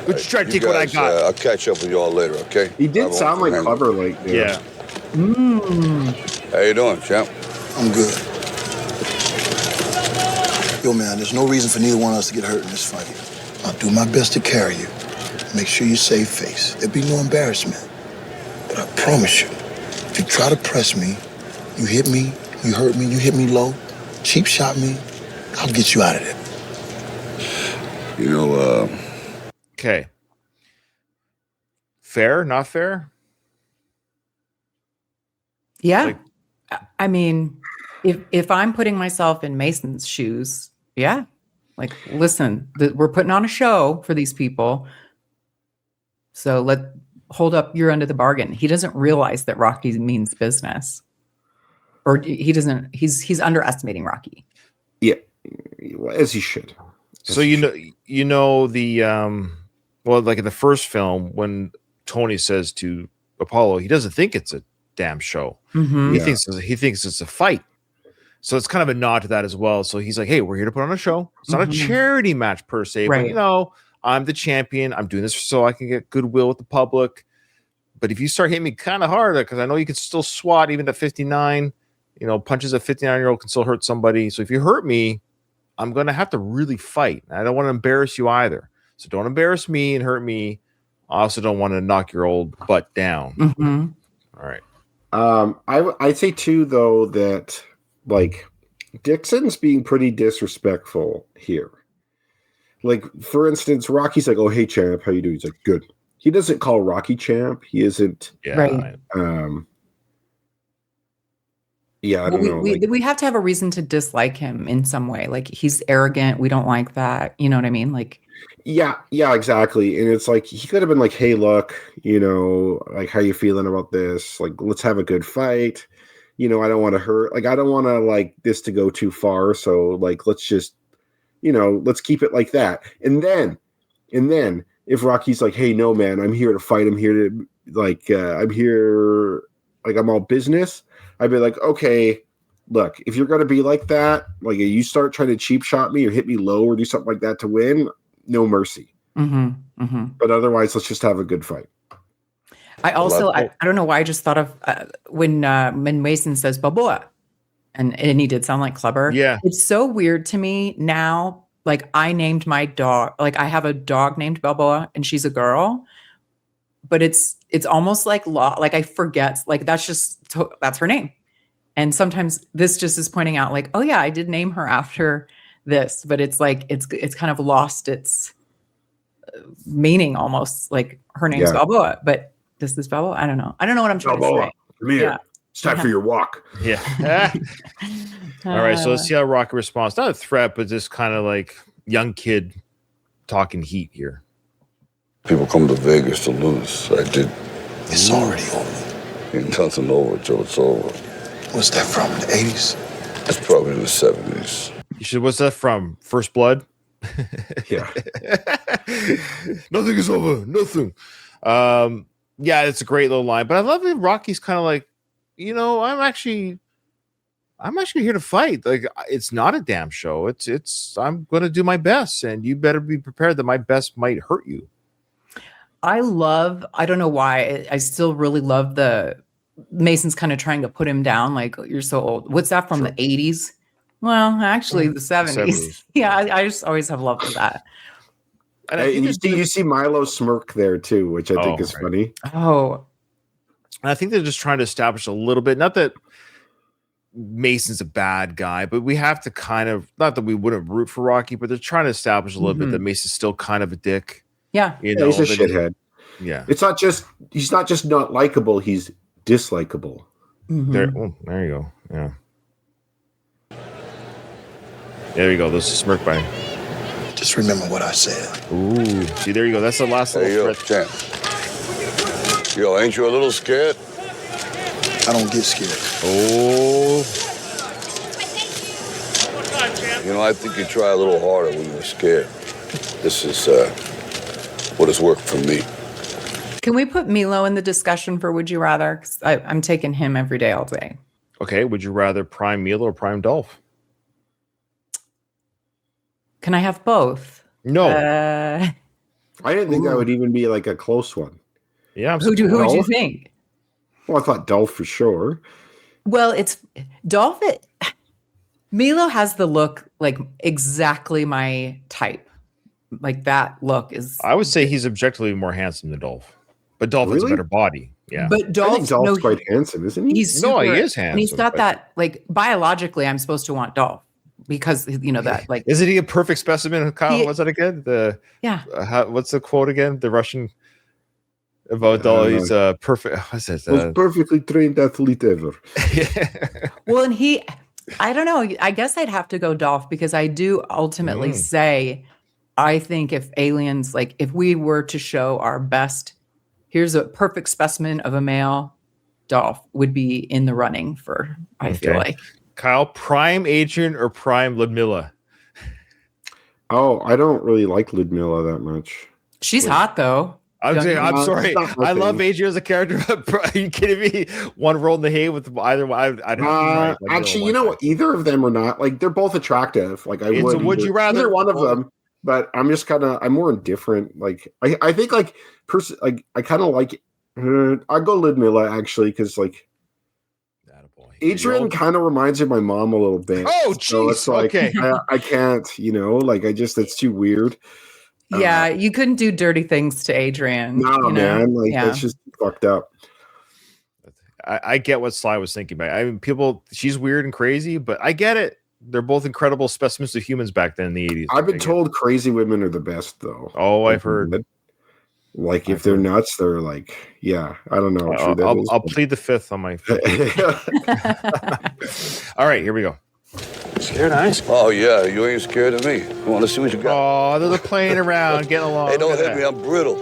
Let's try to take what I got. I'll catch up with you all later. Okay. He did sound like Clever, like How you doing, champ? I'm good. Yo, man, there's no reason for neither one of us to get hurt in this fight. I'll do my best to carry you. Make sure you save face. There'll be no embarrassment. But I promise you, if you try to press me, you hit me, you hurt me, you hit me low, cheap shot me, I'll get you out of there. Okay. Fair, not fair? Yeah. I mean, if I'm putting myself in Mason's shoes, like, listen, we're putting on a show for these people. So hold up your end of the bargain. He doesn't realize that Rocky means business. Or he doesn't, he's underestimating Rocky. Yeah, as he should. So you know the like in the first film when Tony says to Apollo, he doesn't think it's a damn show. He thinks it's a fight. So it's kind of a nod to that as well. So he's like, hey, we're here to put on a show. It's not a charity match per se, but I'm the champion. I'm doing this so I can get goodwill with the public. But if you start hitting me kind of hard, because I know you can still swat even at 59, punches a 59-year-old can still hurt somebody. So if you hurt me, I'm going to have to really fight. I don't want to embarrass you either. So don't embarrass me and hurt me. I also don't want to knock your old butt down. All right. I'd say too, though, that like Dixon's being pretty disrespectful here. Like, for instance, Rocky's like, "Oh, hey, champ, how you doing?" He's like, "Good." He doesn't call Rocky champ. He isn't. Right. Yeah, I don't know. We have to have a reason to dislike him in some way. Like, he's arrogant. We don't like that. You know what I mean? Like, yeah, exactly. And it's like he could have been like, "Hey, look, like, how you feeling about this? Like, let's have a good fight. I don't want to hurt. Like, I don't want to like this to go too far. So like, let's just, let's keep it like that." And then if Rocky's like, "Hey, no, man, I'm here to fight. I'm here to like, I'm here, like, I'm all business." I'd be like, "Okay, look, if you're going to be like that, like you start trying to cheap shot me or hit me low or do something like that to win, no mercy." But otherwise, let's just have a good fight. I also, I don't know why I just thought of when Mason says Balboa, and he did sound like Clubber. Yeah. It's so weird to me now. Like I named my dog, like I have a dog named Balboa and she's a girl, but it's almost like like I forget, like that's her name. And sometimes this just is pointing out like, oh yeah, I did name her after this, but it's like, it's kind of lost its meaning almost, like her name's Balboa, but this is Balboa. I don't know what I'm trying to say. Come here. It's time for your walk. Yeah. All right. So let's see how Rocky responds. Not a threat, but just kind of like young kid talking heat here. People come to Vegas to lose. I did. It's already over. Ain't nothing over till it's over. What's that from? The 80s? It's probably the 70s. You should. What's that from? First Blood? Yeah. Nothing is over. Nothing. Yeah, it's a great little line. But I love it. Rocky's kind of like, I'm actually here to fight. Like, it's not a damn show. I'm going to do my best, and you better be prepared that my best might hurt you. I don't know why, I still really love Mason's kind of trying to put him down. Like, you're so old. What's that from the 80s? Well, actually the 70s. Yeah. I just always have loved that. And you see Milo smirk there too, which I think is funny. Oh, and I think they're just trying to establish a little bit, not that Mason's a bad guy, but we have to kind of, not that we wouldn't root for Rocky, but they're trying to establish a little bit that Mason's still kind of a dick. Yeah. He's a shithead. Yeah. He's not just not likable, he's dislikable. There you go. Yeah. There you go. This is smirk by him. Just remember what I said. Ooh. See, there you go. That's the last little threat. Yo, ain't you a little scared? I don't get scared. Oh. I think you try a little harder when you're scared. This is what has worked for me. Can we put Milo in the discussion for Would You Rather? 'Cause I'm taking him every day, all day. Okay. Would you rather prime Milo or prime Dolph? Can I have both? No. I didn't think that would even be like a close one. Yeah. Who would you think? Well, I thought Dolph for sure. Well, it's Dolph. Milo has the look like exactly my type. Like that look is. I would say he's objectively more handsome than Dolph, but Dolph has a better body. Yeah, but Dolph's quite handsome, isn't he? He is handsome. And he's got that like biologically. I'm supposed to want Dolph because that like. Isn't he a perfect specimen? Kyle, what's that again? What's the quote again? The Russian about Dolph. He's perfect. What's it? Most perfectly trained athlete ever. Well, and I don't know. I guess I'd have to go Dolph because I do ultimately say. I think if aliens, like if we were to show our best, here's a perfect specimen of a male, Dolph would be in the running for, I feel like. Kyle, prime Adrian or prime Ludmilla? Oh, I don't really like Ludmilla that much. She's hot though. I'm sorry. I love Adrian as a character. Are you kidding me? One roll in the hay with either one. Actually, you know what? Either of them are not. Like they're both attractive. Like would you rather either one of them? But I'm just I'm more indifferent. Like I think like I kind of like I go Ludmilla actually because like Adrian kind of reminds me of my mom a little bit. Oh, geez. So it's like I can't, like it's too weird. Yeah, you couldn't do dirty things to Adrian. No, man, that's just fucked up. I get what Sly was thinking about. I mean, she's weird and crazy, but I get it. They're both incredible specimens of humans back then in the 80s. I've been told crazy women are the best, though. Oh, I've heard. Like, if they're nuts, they're like, yeah, I don't know. I'll plead the fifth on my. All right, here we go. Scared, eyes? Oh, yeah, you ain't scared of me. You want to see what you got? Oh, they're playing around, getting along. Hey, don't hit me, I'm brittle.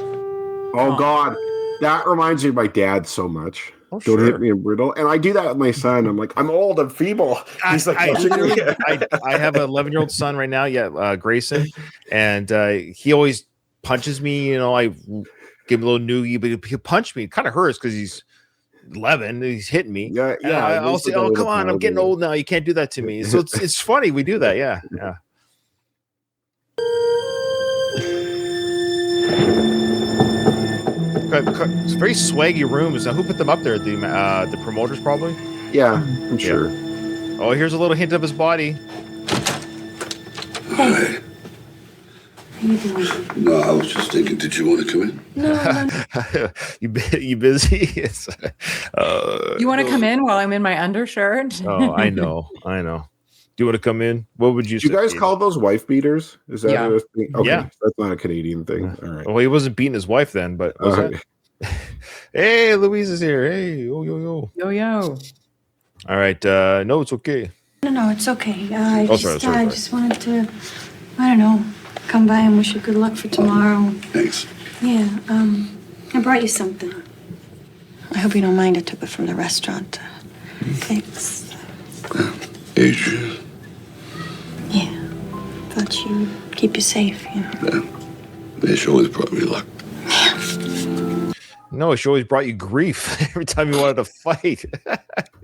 Oh, God. That reminds me of my dad so much. Oh, don't hit me, I'm brittle. And I do that with my son. I'm like, I'm old, I'm feeble. He's like, I have an 11-year-old son right now, Grayson, and he always punches me. I give him a little noogie, but he'll punch me. It kind of hurts because he's 11. He's hitting me. Yeah. I'll say, "Oh, come on, I'm getting old now. You can't do that to me." So it's funny we do that. Yeah. It's very swaggy rooms. Now, who put them up there? The promoters, probably. Yeah, I'm sure. Oh, here's a little hint of his body. Hi. How you doing? No, I was just thinking, did you want to come in? No. You busy? You want to come in while I'm in my undershirt? Oh, I know. Do you want to come in? What would you Do say? you guys call those wife beaters? Is that a thing? Okay, Yeah. that's not a Canadian thing. All right. Well, he wasn't beating his wife then, but was that? Hey, Louise is here. Hey, yo. Yo. All right. No, it's okay. No, it's okay. I Sorry. just wanted to, I don't know, come by and wish you good luck for tomorrow. Thanks. Yeah, I brought you something. I hope you don't mind. I took it from the restaurant. Thanks. Adrian. Yeah, thought you'd keep you safe, you know. Yeah. She always brought me luck. No, she always brought you grief every time you wanted to fight.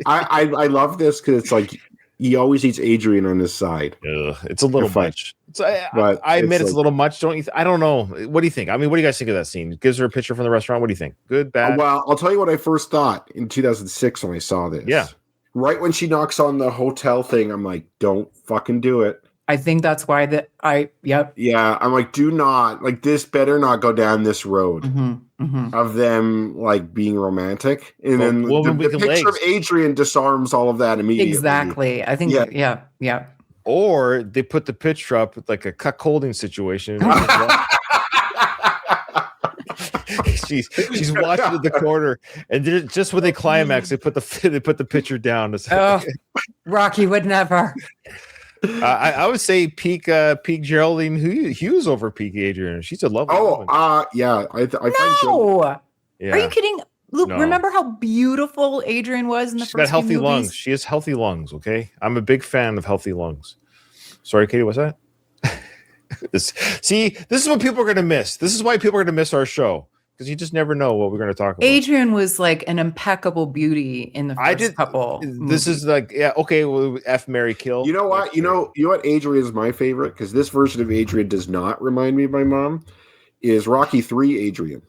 I love this because it's like he always eats Adrian on his side. It's a little much. I admit it's a little much, don't you? I don't know. What do you think? I mean, what do you guys think of that scene? Gives her a picture from the restaurant. What do you think? Good, bad? Well, I'll tell you what I first thought in 2006 when I saw this. Yeah. Right when she knocks on the hotel thing, I'm like, don't fucking do it. I think that's why Yeah, I'm like, do not, like, this better not go down this road of them, like, being romantic. And then the picture of Adrian disarms all of that immediately. Exactly. I think, yeah. Or they put the picture up with, like, a cuckolding situation. She's watching in the corner, and just when they climax, they put the picture down. Rocky would never. I would say peak Geraldine Hughes over peak Adrian. She's a lovely woman. Yeah. I No. Yeah. Are you kidding? Luke, No. remember how beautiful Adrian was in the She's first got healthy few movies? lungs. She has healthy lungs. Okay, I'm a big fan of healthy lungs. Sorry, Katie, what's that? This is what people are going to miss. This is why people are going to miss our show, because you just never know what we're going to talk about. Adrian was like an impeccable beauty in the first couple. This is like, well, F, Marry, Kill. You know what? You know what? Adrian is my favorite because this version of Adrian does not remind me of my mom. Is Rocky 3 Adrian?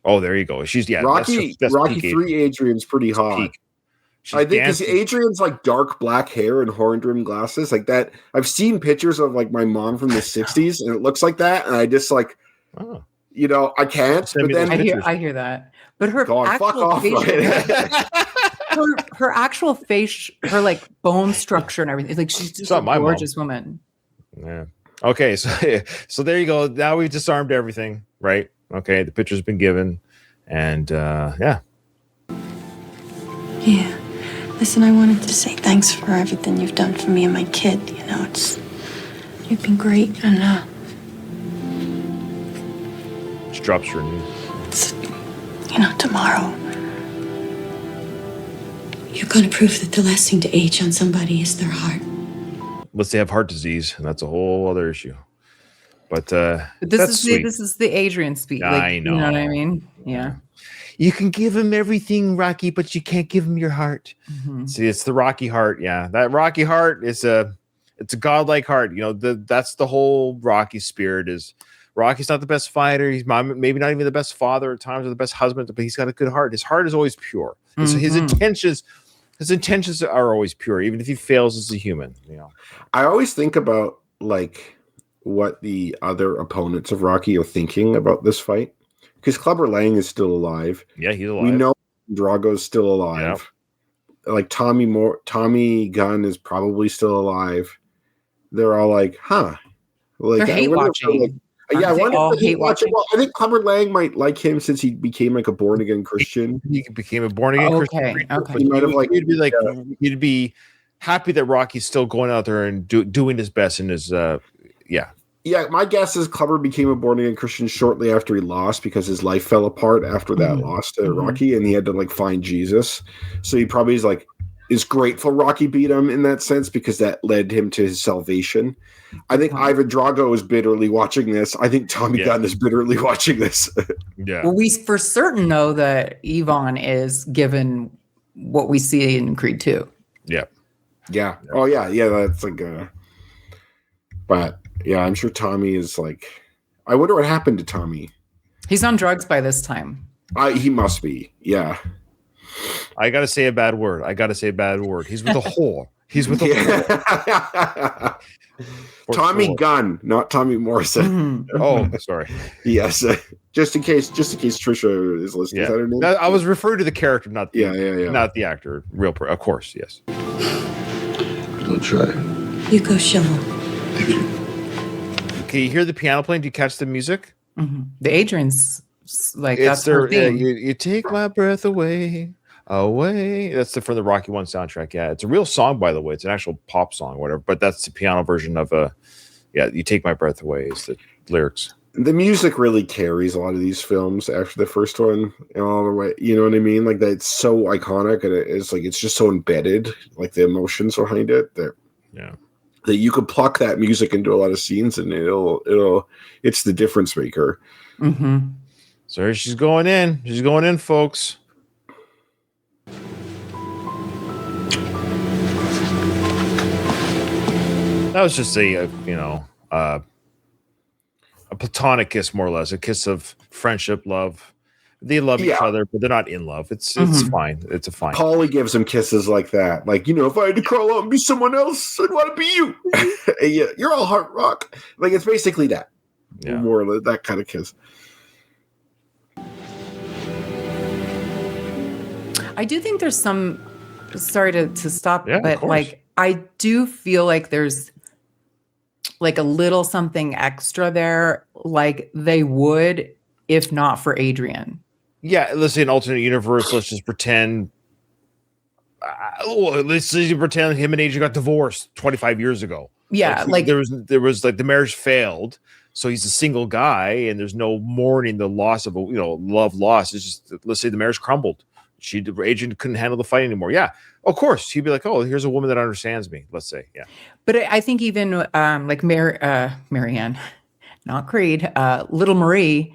Oh, there you go. She's Rocky 3 Adrian's pretty hot. I think because Adrian's like dark black hair and horn-rimmed glasses like that. I've seen pictures of like my mom from the 60s and it looks like that, and I just like, I can't. But then I hear that. But her her actual face, her like bone structure and everything, like she's just a gorgeous woman. Yeah. Okay, so there you go. Now we've disarmed everything, right? Okay, the picture's been given, and Yeah. Listen, I wanted to say thanks for everything you've done for me and my kid. You know, you've been great, and she drops her knee. Tomorrow you're going to prove that the last thing to age on somebody is their heart. Unless they have heart disease, and that's a whole other issue. But this is the Adrian speech. I know. You know what I mean? Yeah. You can give him everything, Rocky, but you can't give him your heart. Mm-hmm. See, it's the Rocky heart. Yeah, that Rocky heart is it's a godlike heart. That's the whole Rocky spirit. Is Rocky's not the best fighter. He's maybe not even the best father at times or the best husband, but he's got a good heart. His heart is always pure. Mm-hmm. His intentions are always pure, even if he fails as a human. I always think about like what the other opponents of Rocky are thinking about this fight. Because Clubber Lang is still alive. Yeah, he's alive. We know Drago's still alive. Yep. Like Tommy Gunn is probably still alive. They're all like, huh. Like, they're hate watching. I wonder if hate watching. Well, I think Clubber Lang might like him since he became like a born again Christian. He became a born again Christian. Okay. He might have he'd be happy that Rocky's still going out there and doing his best in his Yeah, my guess is Clubber became a born-again Christian shortly after he lost because his life fell apart after that loss to Rocky, and he had to like find Jesus. So he probably is grateful Rocky beat him in that sense because that led him to his salvation. I think Ivan Drago is bitterly watching this. I think Tommy Gunn is bitterly watching this. Yeah. Well, we for certain know that Yvonne is, given what we see in Creed 2. Yeah. Yeah. Oh yeah. Yeah. That's like but yeah, I'm sure Tommy is like, I wonder what happened to Tommy. He's on drugs by this time. He must be. Yeah. I got to say a bad word. He's with a whore. He's with a whore. Tommy Gunn, not Tommy Morrison. Oh, sorry. Yes. Just in case Trisha is listening. Yeah. Is that her name? I was referring to the character, not the not the actor. Of course, yes. Don't try. You go show him. Can you hear the piano playing? Do you catch the music? The Adrian's like It's that's her theme. You take my breath away. That's from the Rocky 1 soundtrack. Yeah, it's a real song, by the way. It's an actual pop song, whatever. But that's the piano version of you take my breath away is the lyrics. The music really carries a lot of these films after the first one and all the way. You know what I mean? Like it's so iconic, and it's just so embedded, like the emotions behind it. That you could pluck that music into a lot of scenes, and it's the difference maker. Mm-hmm. So she's going in. She's going in, folks. That was just a platonic kiss, more or less, a kiss of friendship, love. They love each other, but they're not in love. It's fine. It's a fine. Paulie gives him kisses like that. Like, if I had to crawl out and be someone else, I'd want to be you. Yeah, you're all hard rock. Like, it's basically that. Yeah. More of that kind of kiss. I do think there's some. Sorry to stop, but like I do feel like there's like a little something extra there, like they would if not for Adrian. Yeah, let's say an alternate universe. Let's just pretend. Let's just pretend him and Adrian got divorced 25 years ago. Yeah, like there was like the marriage failed, so he's a single guy, and there's no mourning the loss of love loss. It's just, let's say the marriage crumbled. Adrian couldn't handle the fight anymore. Yeah, of course he'd be like, "Oh, here's a woman that understands me." Let's say, yeah. But I think even like Marianne, not Creed, Little Marie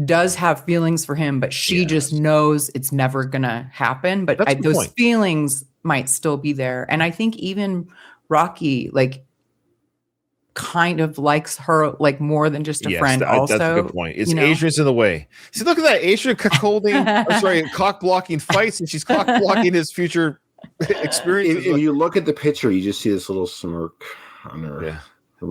does have feelings for him, but she just knows it's never gonna happen. But those feelings might still be there, and I think even Rocky kind of likes her like more than just a friend. Also, that's a good point. It's Adrian's in the way. See, look at that Adrian cock blocking fights, and she's cock blocking his future experiences. If you look at the picture, you just see this little smirk on her.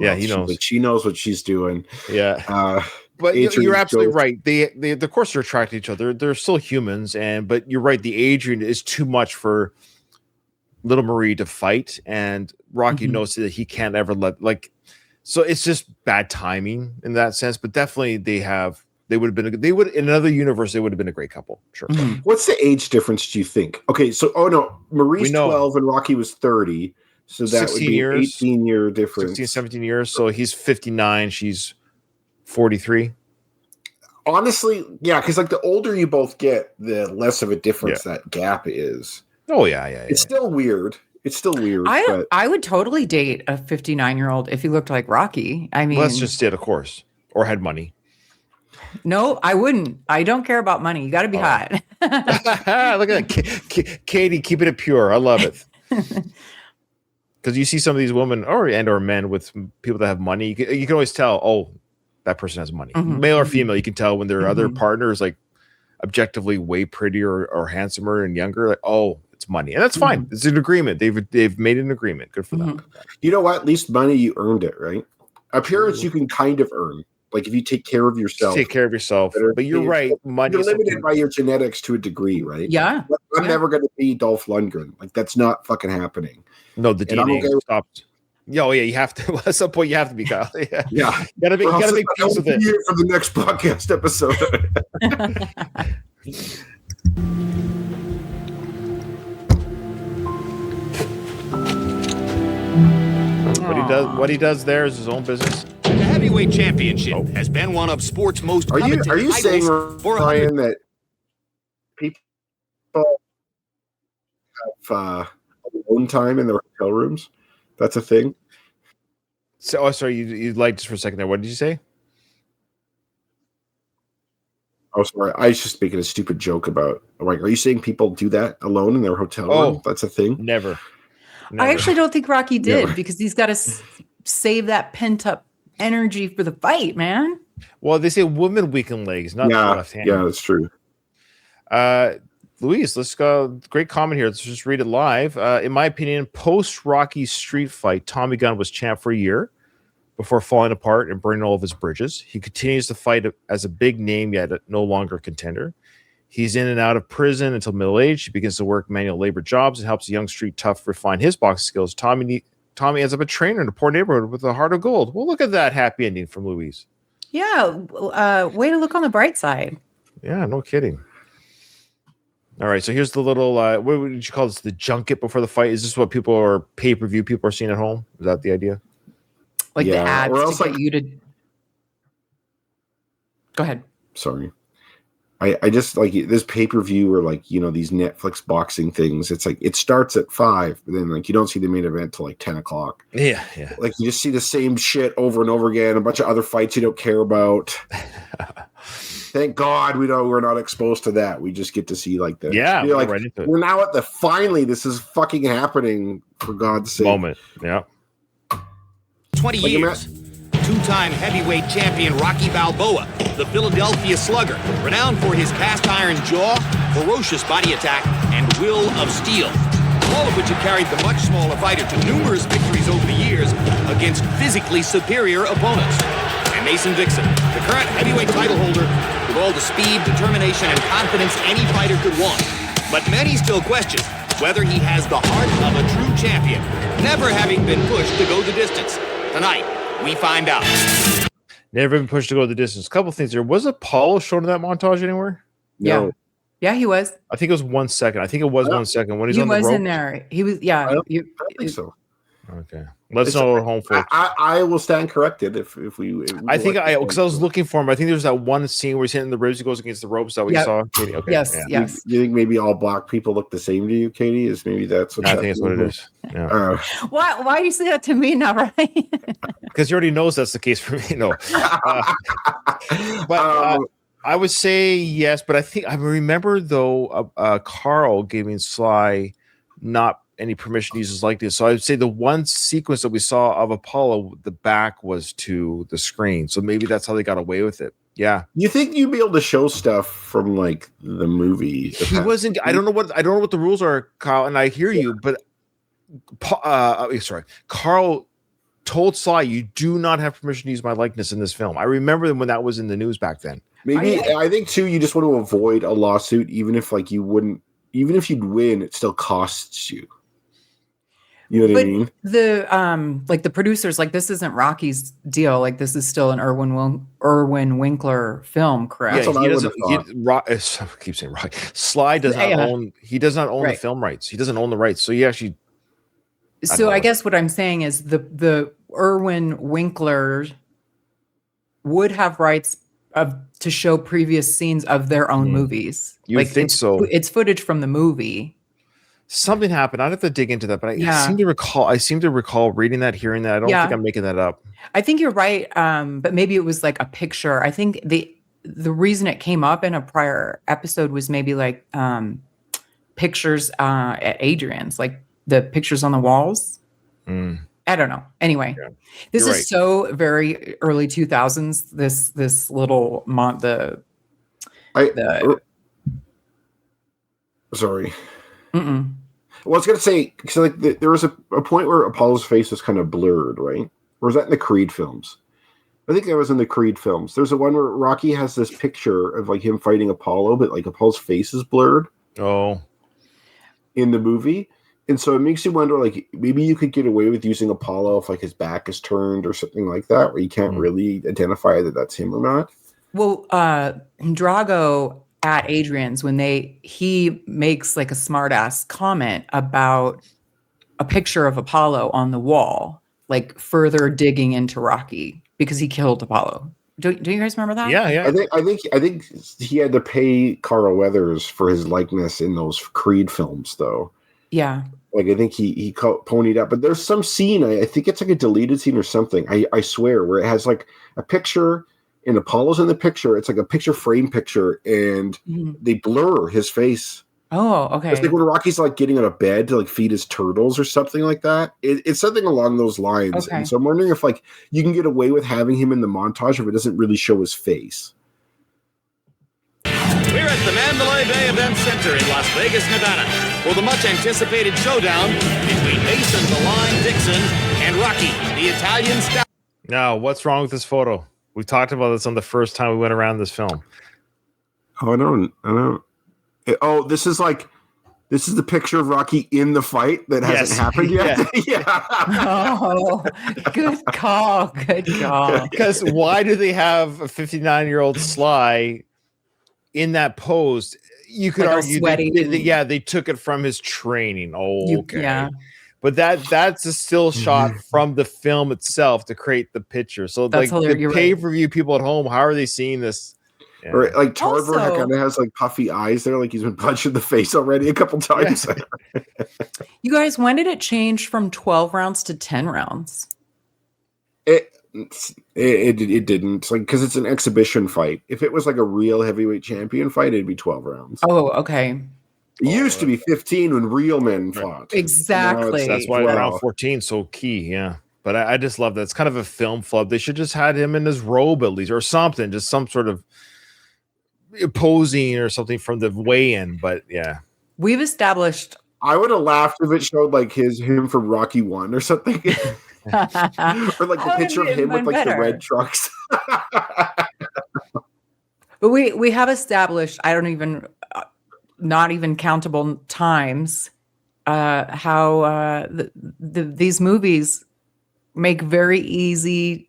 Yeah, he knows. She knows what she's doing. Yeah. But you're absolutely right. They of course they're attracted to each other. They're still humans, but you're right. The Adrian is too much for Little Marie to fight, and Rocky knows that he can't ever so it's just bad timing in that sense. But definitely they would have been in another universe, they would have been a great couple. Sure. What's the age difference, do you think? Okay, so Marie's 12 and Rocky was 30. So that would be an 18-year difference. 16, 17 years. So he's 59, she's 43. Honestly, yeah, because like the older you both get, the less of a difference that gap is. Oh, yeah. It's still weird. It's still weird. I would totally date a 59-year-old if he looked like Rocky. I mean, that's just it, of course, or had money. No, I wouldn't. I don't care about money. You got to be hot. Look at that, Katie, keeping it pure. I love it. Because you see some of these women or men with people that have money, you can always tell. Oh, that person has money, male or female. You can tell when their other partner is like objectively way prettier or handsomer and younger. Like, oh, it's money, and that's fine. It's an agreement. They've made an agreement. Good for them. You know what? At least money, you earned it, right? Appearance, you can kind of earn. Like if you take care of yourself. Take care of yourself. But you're right. Money. You're limited by your genetics to a degree, right? Yeah. I'm never going to be Dolph Lundgren. Like that's not fucking happening. No, the DNA stops. Yeah, you have to. At some point, you have to be Kyle. Yeah. You gotta make peace with it for the next podcast episode. What he does there is his own business. The heavyweight championship has been one of sports most coveted. Are you saying, Ryan, that people have alone time in their hotel rooms? That's a thing. So, sorry, you lied just for a second there. What did you say? Oh, sorry. I was just making a stupid joke about. Like, are you saying people do that alone in their hotel room? That's a thing. Never. I actually don't think Rocky did because he's got to save that pent up energy for the fight, man. Well, they say women weaken legs, not the left hand. Yeah, that's true. Luis, let's go. Great comment here. Let's just read it live. In my opinion, post Rocky street fight, Tommy Gunn was champ for a year before falling apart and burning all of his bridges. He continues to fight as a big name, yet no longer a contender. He's in and out of prison until middle age. He begins to work manual labor jobs and helps a young street tough refine his boxing skills. Tommy ends up a trainer in a poor neighborhood with a heart of gold. Well, look at that happy ending from Luis. Yeah, way to look on the bright side. Yeah, no kidding. All right, so here's the little, what would you call this, the junket before the fight? Is this what people are, pay-per-view people are seeing at home? Is that the idea? Like the ads or else to get you to... Go ahead. Sorry. I just like this pay-per-view or like, you know, these Netflix boxing things. It's like it starts at 5, but then like you don't see the main event till like 10 o'clock. Yeah. Like you just see the same shit over and over again, a bunch of other fights you don't care about. Thank God we're not exposed to that. We just get to see like the like right into it. We're now at the finally this is fucking happening, for God's sake. Moment. Yeah. 20 years. Two-time heavyweight champion Rocky Balboa, the Philadelphia Slugger, renowned for his cast-iron jaw, ferocious body attack, and will of steel, all of which have carried the much smaller fighter to numerous victories over the years against physically superior opponents. And Mason Dixon, the current heavyweight title holder, with all the speed, determination, and confidence any fighter could want. But many still question whether he has the heart of a true champion, never having been pushed to go the distance. Tonight, we find out. Never been pushed to go the distance. A couple things there. Was Apollo shown in that montage anywhere? No. Yeah, he was. I think it was 1 second. I think it was 1 second when he's on the rope. He was in there. He was. Yeah. I think so. Okay. Let's know home folks. I will stand corrected if we I think because I was looking for him. I think there's that one scene where he's hitting the ribs. He goes against the ropes. Is that what you saw, Katie? Okay. Yes. Yeah. Yes. You think maybe all black people look the same to you, Katie? Is maybe that's what I think that's what it is. Yeah. Why do you say that to me now, right? Because he already knows that's the case for me. No. But I would say yes. But I think I remember though Carl giving Sly not any permission to use his likeness. So I would say the one sequence that we saw of Apollo, the back was to the screen. So maybe that's how they got away with it. Yeah. You think you'd be able to show stuff from like the movie? He wasn't. I don't know what the rules are, Kyle. And I hear you, but Carl told Sly, "You do not have permission to use my likeness in this film." I remember when that was in the news back then. Maybe I think too. You just want to avoid a lawsuit, even if like you wouldn't. Even if you'd win, it still costs you. You know what I mean? The like the producers, like this isn't Rocky's deal. Like this is still an Irwin Winkler film, correct? Yeah, he doesn't. I keep saying Rocky. Sly does not own. He does not own the film rights. He doesn't own the rights. So he actually. So I guess what I'm saying is the Irwin Winkler would have rights to show previous scenes of their own movies. You would think so. It's footage from the movie. Something happened. I'd have to dig into that, but I seem to recall reading that, hearing that. I don't think I'm making that up. I think you're right. But maybe it was like a picture. I think the reason it came up in a prior episode was maybe like pictures at Adrian's, like the pictures on the walls. I don't know. Anyway, this is so very early 2000s. This little Sorry. Well, I was going to say, because like there was a point where Apollo's face was kind of blurred, right? Or was that in the Creed films? I think that was in the Creed films. There's a one where Rocky has this picture of like him fighting Apollo, but like Apollo's face is blurred. Oh. In the movie. And so it makes you wonder, like, maybe you could get away with using Apollo if like his back is turned or something like that, where you can't really identify that that's him or not. Well, Drago at Adrian's, when he makes like a smart ass comment about a picture of Apollo on the wall, like further digging into Rocky because he killed Apollo. Do you guys remember that? Yeah. I think he had to pay Carl Weathers for his likeness in those Creed films, though. Yeah. Like I think he ponied up, but there's some scene. I think it's like a deleted scene or something. I swear, where it has like a picture. And Apollo's in the picture. It's like a picture frame picture, and they blur his face Oh, okay. It's like when Rocky's like getting on a bed to like feed his turtles or something like that. It's something along those lines. Okay. And so I'm wondering if like you can get away with having him in the montage if it doesn't really show his face. We're at the Mandalay Bay Event Center in Las Vegas, Nevada, for the much-anticipated showdown between Mason the Line Dixon and Rocky, the Italian stallion. Now, what's wrong with this photo? We talked about this on the first time we went around this film. Oh, I don't. This is the picture of Rocky in the fight that hasn't happened yet. Yeah. Oh, good call. Good call. Because why do they have a 59-year-old Sly in that pose? You could Like argue they took it from his training. Oh, okay. Yeah. But that's a still shot from the film itself to create the picture. So That's like hilarious. the pay-per-view people at home, how are they seeing this? Yeah. Or like Tarver Also- kind of has like puffy eyes there, like he's been punched in the face already a couple times. You guys, when did it change from 12 rounds to 10 rounds? It didn't, like, because it's an exhibition fight. If it was like a real heavyweight champion fight, it'd be 12 rounds. Oh, okay. It used to be 15 when real men fought. Exactly. That's why 12. round 14 is so key. Yeah. But I just love that. It's kind of a film flub. They should just had him in his robe at least or something, just some sort of posing or something from the weigh-in. But yeah. We've established. I would have laughed if it showed like him from Rocky 1 or something. Or like the picture of him with like the red trucks. But we have established, I don't even, not even countable times, how these movies make very easily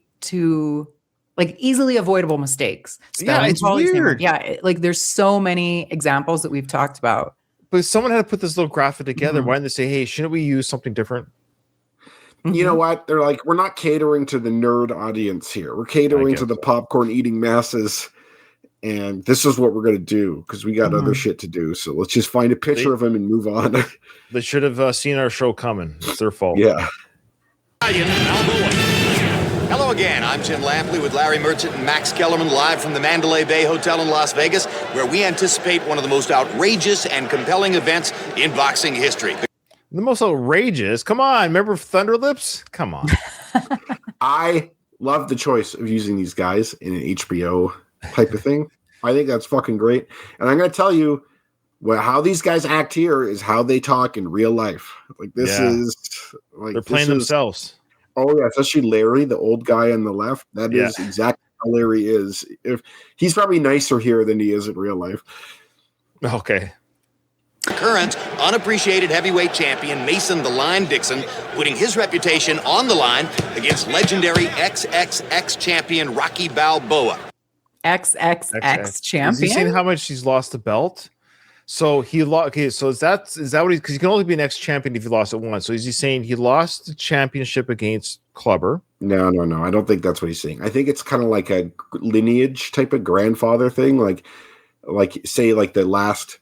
avoidable mistakes. Yeah, it's weird. Yeah, like there's so many examples that we've talked about. But someone had to put this little graphic together. Why didn't they say, hey, shouldn't we use something different? You know what? They're like, we're not catering to the nerd audience here. We're catering to the popcorn eating masses. And this is what we're going to do because we got other shit to do. So let's just find a picture of him and move on. They should have seen our show coming. It's their fault. Yeah. Balboa. Hello again. I'm Jim Lampley with Larry Merchant and Max Kellerman live from the Mandalay Bay Hotel in Las Vegas, where we anticipate one of the most outrageous and compelling events in boxing history. The most outrageous? Come on. Remember Thunder Lips? Come on. I love the choice of using these guys in an HBO type of thing. I think that's fucking great. And I'm going to tell you, how these guys act here is how they talk in real life. Like this is like they're playing themselves. Oh yeah, especially Larry, the old guy on the left. That is exactly how Larry is. If he's probably nicer here than he is in real life. Okay. Current unappreciated heavyweight champion Mason the Line Dixon putting his reputation on the line against legendary XXX champion Rocky Balboa. XXX champion. Is he saying how much he's lost the belt? So he lost. Okay, so is that what he? Because you can only be an ex-champion if you lost it once. So is he saying he lost the championship against Clubber? No. I don't think that's what he's saying. I think it's kind of like a lineage type of grandfather thing. Like say like the last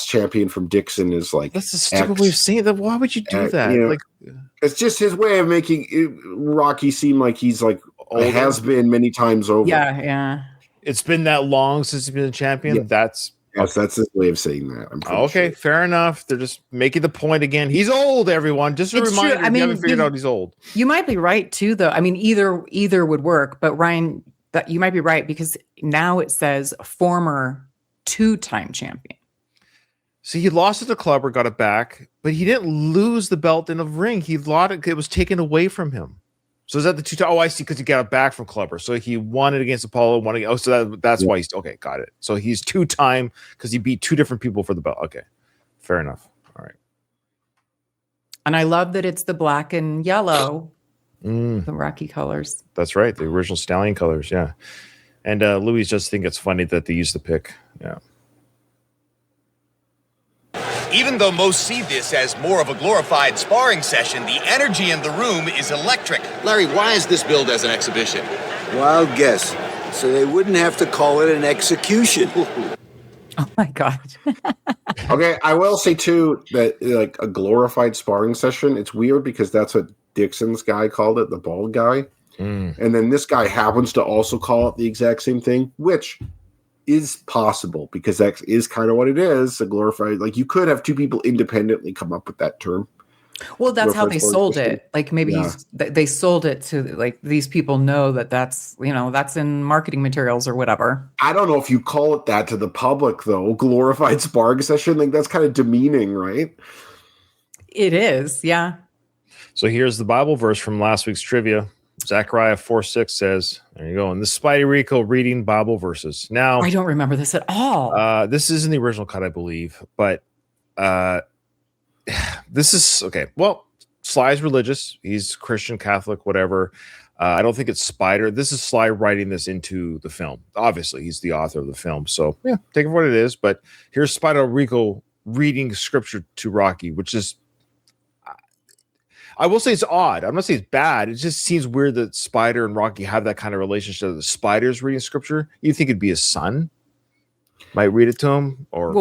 champion from Dixon is like that's a stupid way of saying that. Why would you do that? You know, like it's just his way of making Rocky seem like he's like has been many times over. Yeah. It's been that long since he's been a champion. Yeah. That's his way of saying that. Okay, sure. Fair enough. They're just making the point again. He's old, everyone. Just a reminder. True. I mean, you haven't figured out he's old. You might be right too, though. I mean, either would work. But Ryan, that you might be right because now it says former 2-time champion. See, he lost it to Clubber, got it back, but he didn't lose the belt in a ring. He lost it; it was taken away from him. So is that the 2-time? Oh, I see, because he got it back from Clubber. So he won it against Apollo. So that's why he's okay. Got it. So he's 2-time because he beat 2 different people for the belt. Okay, fair enough. All right. And I love that it's the black and yellow, the Rocky colors. That's right, the original Stallion colors. Yeah, and Louis just think it's funny that they use the pick. Yeah. Even though most see this as more of a glorified sparring session, the energy in the room is electric. Larry, why is this billed as an exhibition? Wild guess. So they wouldn't have to call it an execution. Oh my God. Okay, I will say too that like a glorified sparring session, it's weird because that's what Dixon's guy called it, the bald guy. And then this guy happens to also call it the exact same thing, which is possible because that is kind of what it is. A glorified, like you could have two people independently come up with that term. Well, that's how they Glorified sold sports it. Like maybe they sold it to like these people know that's that's in marketing materials or whatever. I don't know if you call it that to the public though. Glorified sparring session, like that's kind of demeaning, right? It is, yeah. So here's the Bible verse from last week's trivia. Zechariah 4:6 says, there you go. And this is Spidey Rico reading Bible verses. Now, I don't remember this at all. This is in the original cut, I believe, but this is okay. Well, Sly's religious. He's Christian, Catholic, whatever. I don't think it's Spider. This is Sly writing this into the film. Obviously, he's the author of the film. So, yeah, take it for what it is. But here's Spider Rico reading scripture to Rocky, which is, I will say it's odd. I'm not saying it's bad. It just seems weird that Spider and Rocky have that kind of relationship. The Spider's reading scripture. You think it'd be his son might read it to him? Or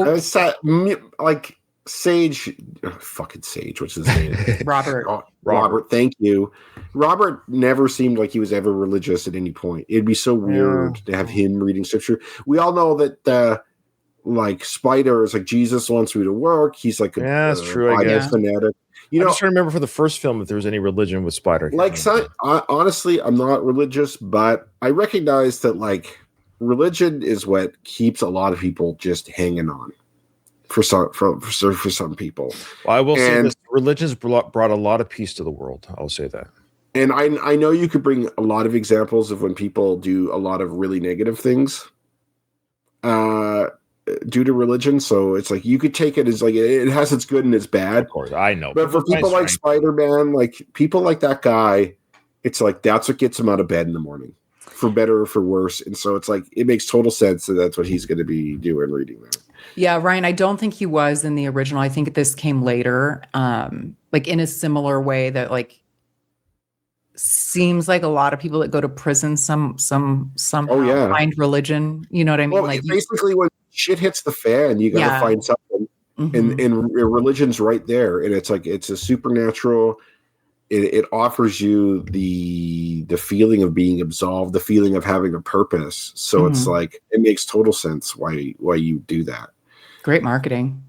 like Sage, fucking Sage, what's his name? Robert, thank you. Robert never seemed like he was ever religious at any point. It'd be so weird to have him reading scripture. We all know that like Spider is like, Jesus wants me to work. He's like that's true, I guess. Fanatic. I'm just trying to remember for the first film if there was any religion with Spider. Like, honestly, I'm not religious, but I recognize that like religion is what keeps a lot of people just hanging on. For some people, well, I will say this: religion's brought a lot of peace to the world. I'll say that. And I know you could bring a lot of examples of when people do a lot of really negative things due to religion. So it's like you could take it as like it has its good and its bad. Of course, I know. But for people like Spider-Man, like people like that guy, it's like that's what gets him out of bed in the morning, for better or for worse. And so it's like it makes total sense that that's what he's going to be doing reading that. Yeah, Ryan, I don't think he was in the original. I think this came later, like in a similar way that like seems like a lot of people that go to prison somehow find religion. You know what I mean? Well, like basically when shit hits the fan, you got to find something, and religion's right there, and it's like it's a supernatural. It offers you the feeling of being absolved, the feeling of having a purpose. So it's like it makes total sense why you do that. Great marketing.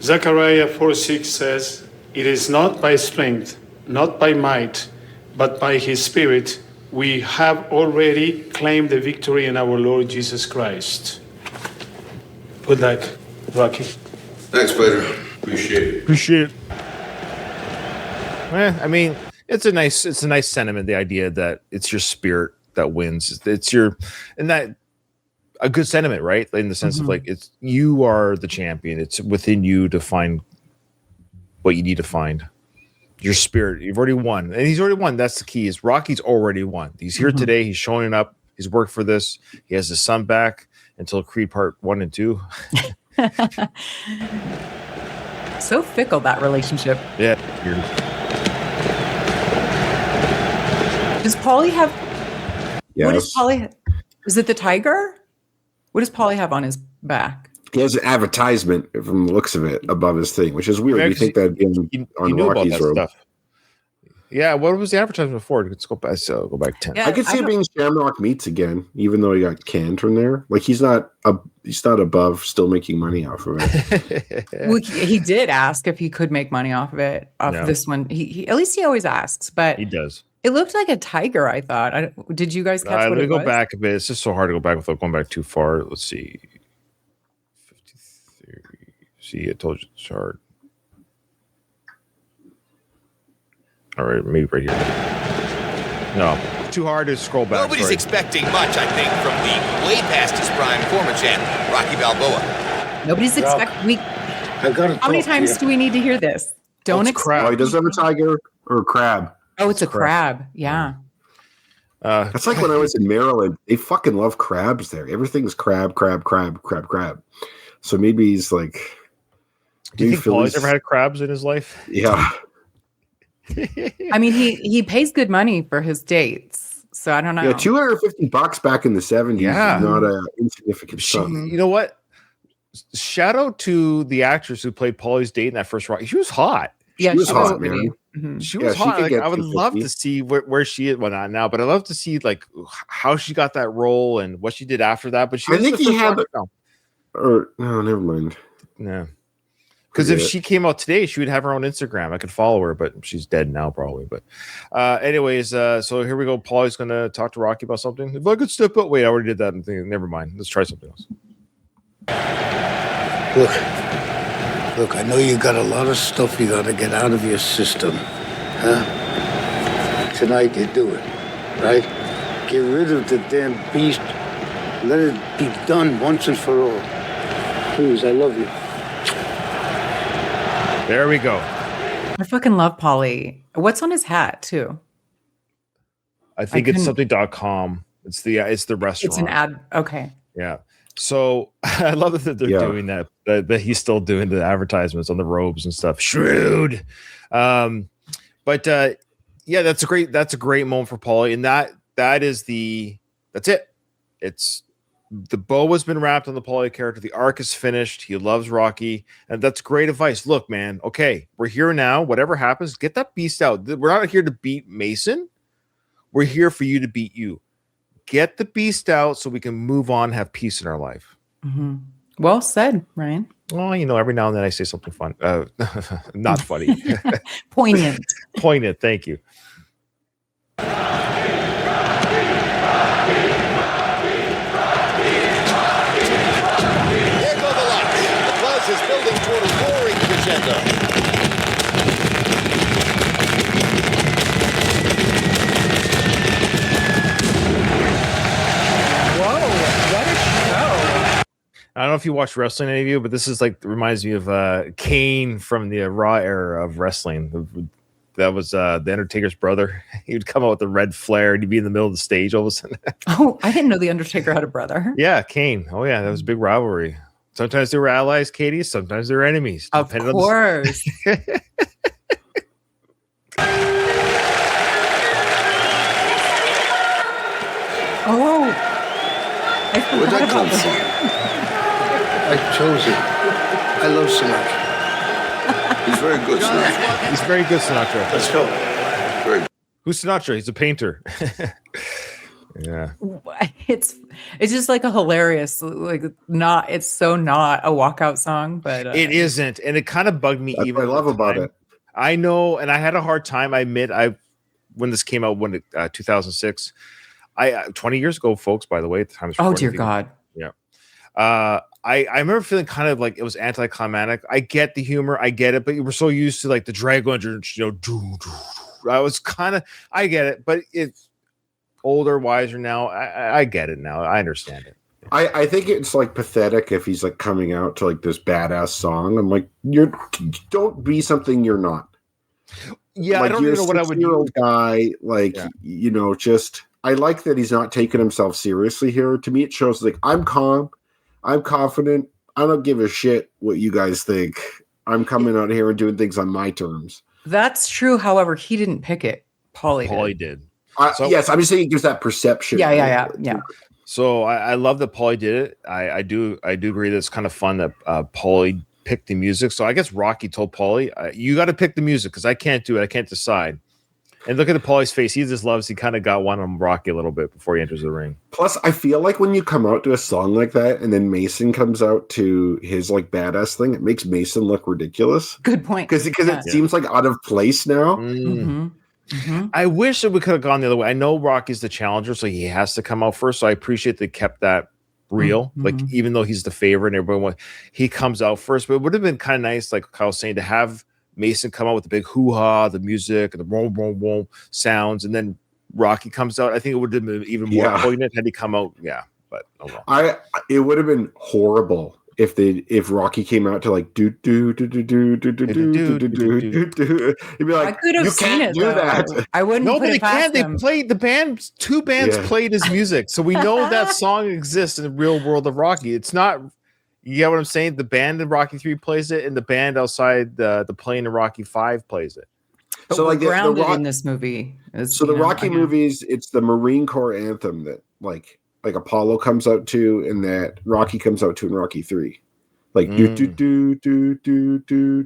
Zechariah 4:6 says, "It is not by strength, not by might, but by his spirit we have already claimed the victory in our Lord Jesus Christ." Good night, Rocky. Thanks, Peter. Appreciate it. I mean, it's a nice sentiment. The idea that it's your spirit that wins. It's a good sentiment, right? In the sense of like, it's you are the champion. It's within you to find what you need to find. Your spirit. You've already won, and he's already won. That's the key. Is Rocky's already won. He's here today. He's showing up. He's worked for this. He has his son back until Creed Part 1 and 2. So fickle, that relationship. Yeah. Weird. Does Paulie have? Yes. What does Paulie have? Is it the tiger? What does Paulie have on his back? He has an advertisement from the looks of it above his thing, which is weird. You think that'd be on Rocky's robe? Stuff. Yeah, what was the advertisement for? Let's go back. So go back 10. Yeah, I could see it being Shamrock Meats again, even though he got canned from there. Like he's not above still making money off of it. Well, he did ask if he could make money off of it. This one, he at least he always asks, but he does. It looked like a tiger. I thought. Did you guys catch what it was? Let me go back a bit. It's just so hard to go back without going back too far. Let's see. 53. See, I told you it's hard. All right, maybe right here. No, too hard to scroll back. Nobody's expecting much, I think, from the way past his prime former champ, Rocky Balboa. Nobody's expecting. How many times do we need to hear this? Don't expect. Oh, he does have a tiger or a crab. Oh, it's a crab. Yeah. That's like when I was in Maryland. They fucking love crabs there. Everything's crab. So maybe he's like. Do you think Paulie's ever had crabs in his life? Yeah. I mean, he pays good money for his dates, so I don't know. Yeah, $250 back in the 70s is not an insignificant sum. You know what? Shout out to the actress who played Paulie's date in that first Rocky. She was hot. Yeah, she was hot, man. She was hot. Like, I would love to see where she is. Well, not now, but I love to see like how she got that role and what she did after that. But I think he had, or no, never mind. No, because if she came out today, she would have her own Instagram. I could follow her, but she's dead now, probably. But, anyways, so here we go. Paulie's going to talk to Rocky about something. If I could step up, wait, I already did that. Never mind. Let's try something else. Look, I know you got a lot of stuff you got to get out of your system, huh? Tonight you do it, right? Get rid of the damn beast. Let it be done once and for all. Please, I love you. There we go. I fucking love Paulie. What's on his hat too? I think it's something.com. It's the restaurant. It's an ad. Okay. Yeah. So I love that they're doing that. That he's still doing the advertisements on the robes and stuff. Shrewd. But yeah, that's a great moment for Paulie, and that's it. It's the bow has been wrapped on the Paulie character. The arc is finished. He loves Rocky, and that's great advice. Look, man. Okay, we're here now. Whatever happens, get that beast out. We're not here to beat Mason. We're here for you to beat you. Get the beast out so we can move on, have peace in our life. Mm-hmm. Well said, Ryan. Well, every now and then I say something fun. Not funny. Poignant. Poignant. Thank you. Here go the lights. The buzz is building toward a roaring crescendo. I don't know if you watch wrestling, any of you, but this is reminds me of Kane from the Raw era of wrestling. That was the Undertaker's brother. He would come out with the red flare and he'd be in the middle of the stage all of a sudden. Oh, I didn't know the Undertaker had a brother. Yeah, Kane. Oh yeah, that was a big rivalry. Sometimes they were allies, Katie. Sometimes they were enemies. Of course. Oh, where'd that come from? I chose it. I love Sinatra. He's very good, Sinatra. He's very good, Sinatra. Let's go. Who's Sinatra? He's a painter. Yeah. It's just like a hilarious, it's so not a walkout song, but it isn't, and it kind of bugged me. That's even what I love about it. I know, and I had a hard time. I admit, when this came out, 2006, 20 years ago, folks. By the way, at the time. Oh dear God. Yeah. I remember feeling kind of like it was anticlimactic. I get the humor, I get it, but you were so used to the Dragon, I was I get it, but it's older, wiser now. I get it now. I understand it. I think it's pathetic if he's coming out to this badass song. I'm like, don't be something you're not. Yeah, I don't even know what I would do. Guy, just I like that he's not taking himself seriously here. To me, it shows I'm calm. I'm confident. I don't give a shit what you guys think. I'm coming out here and doing things on my terms. That's true. However, he didn't pick it. Paulie did. Yes, I'm just saying it gives that perception. Yeah. So I love that Paulie did it. I do agree that it's kind of fun that Paulie picked the music. So I guess Rocky told Paulie, you got to pick the music because I can't do it. I can't decide. And look at Paulie's face. He just loves. He kind of got one on Rocky a little bit before he enters the ring. Plus, I feel like when you come out to a song like that, and then Mason comes out to his badass thing, it makes Mason look ridiculous. Good point. Because it seems out of place now. Mm-hmm. Mm-hmm. I wish that we could have gone the other way. I know Rocky's the challenger, so he has to come out first. So I appreciate they kept that real. Mm-hmm. Even though he's the favorite and everyone, he comes out first. But it would have been kind of nice, like Kyle was saying, to have Mason come out with the big hoo-ha, the music, and the boom, boom, boom sounds, and then Rocky comes out. I think it would have been even more poignant had he come out. Yeah, but oh well. It would have been horrible if Rocky came out to do do do do do do do do do do do. He'd be like, I could have seen it. That. I wouldn't. No, but they can't. They played the band. Two bands played his music, so we know that song exists in the real world of Rocky. It's not. You get what I'm saying? The band in Rocky 3 plays it, and the band outside the plane in Rocky 5 plays it. But so grounded in this movie. The Rocky movies, it's the Marine Corps anthem that like Apollo comes out to, and that Rocky comes out to in Rocky 3. Do do do do do do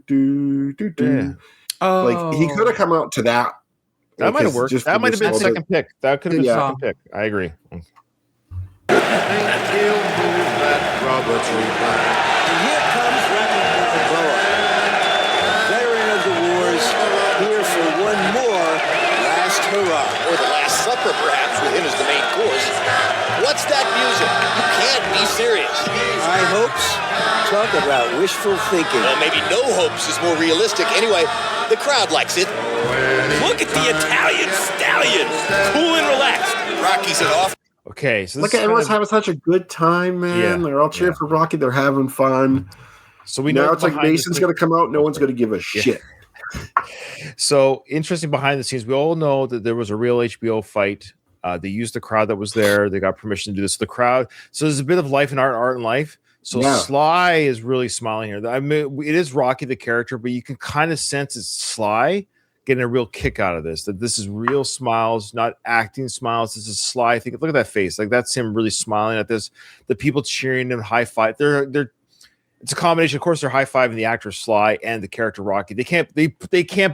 do do. Oh, like he could have come out to that. That might have worked. That might have been second pick. That could have been second pick. I agree. And here comes Rocky Balboa, veteran of the wars, here for one more last hurrah. Or the Last Supper, perhaps, with him as the main course. What's that music? You can't be serious. High hopes? Talk about wishful thinking. Well, maybe no hopes is more realistic. Anyway, the crowd likes it. Look at the Italian stallion. Cool and relaxed. Rocky's it off. Okay, so look at everyone's having such a good time, man. Yeah, They're all cheering for Rocky. They're having fun. So we know now it's like Mason's going to come out. No one's going to give a shit. So interesting behind the scenes. We all know that there was a real HBO fight. They used the crowd that was there. They got permission to do this. The crowd. So there's a bit of life in art and life. So Sly is really smiling here. I mean, it is Rocky the character, but you can kind of sense it's Sly getting a real kick out of this. That this is real smiles, not acting smiles. This is Sly. Look at that face. Like that's him really smiling at this. The people cheering him, high five. It's a combination. Of course, they're high fiving the actor Sly and the character Rocky. They can't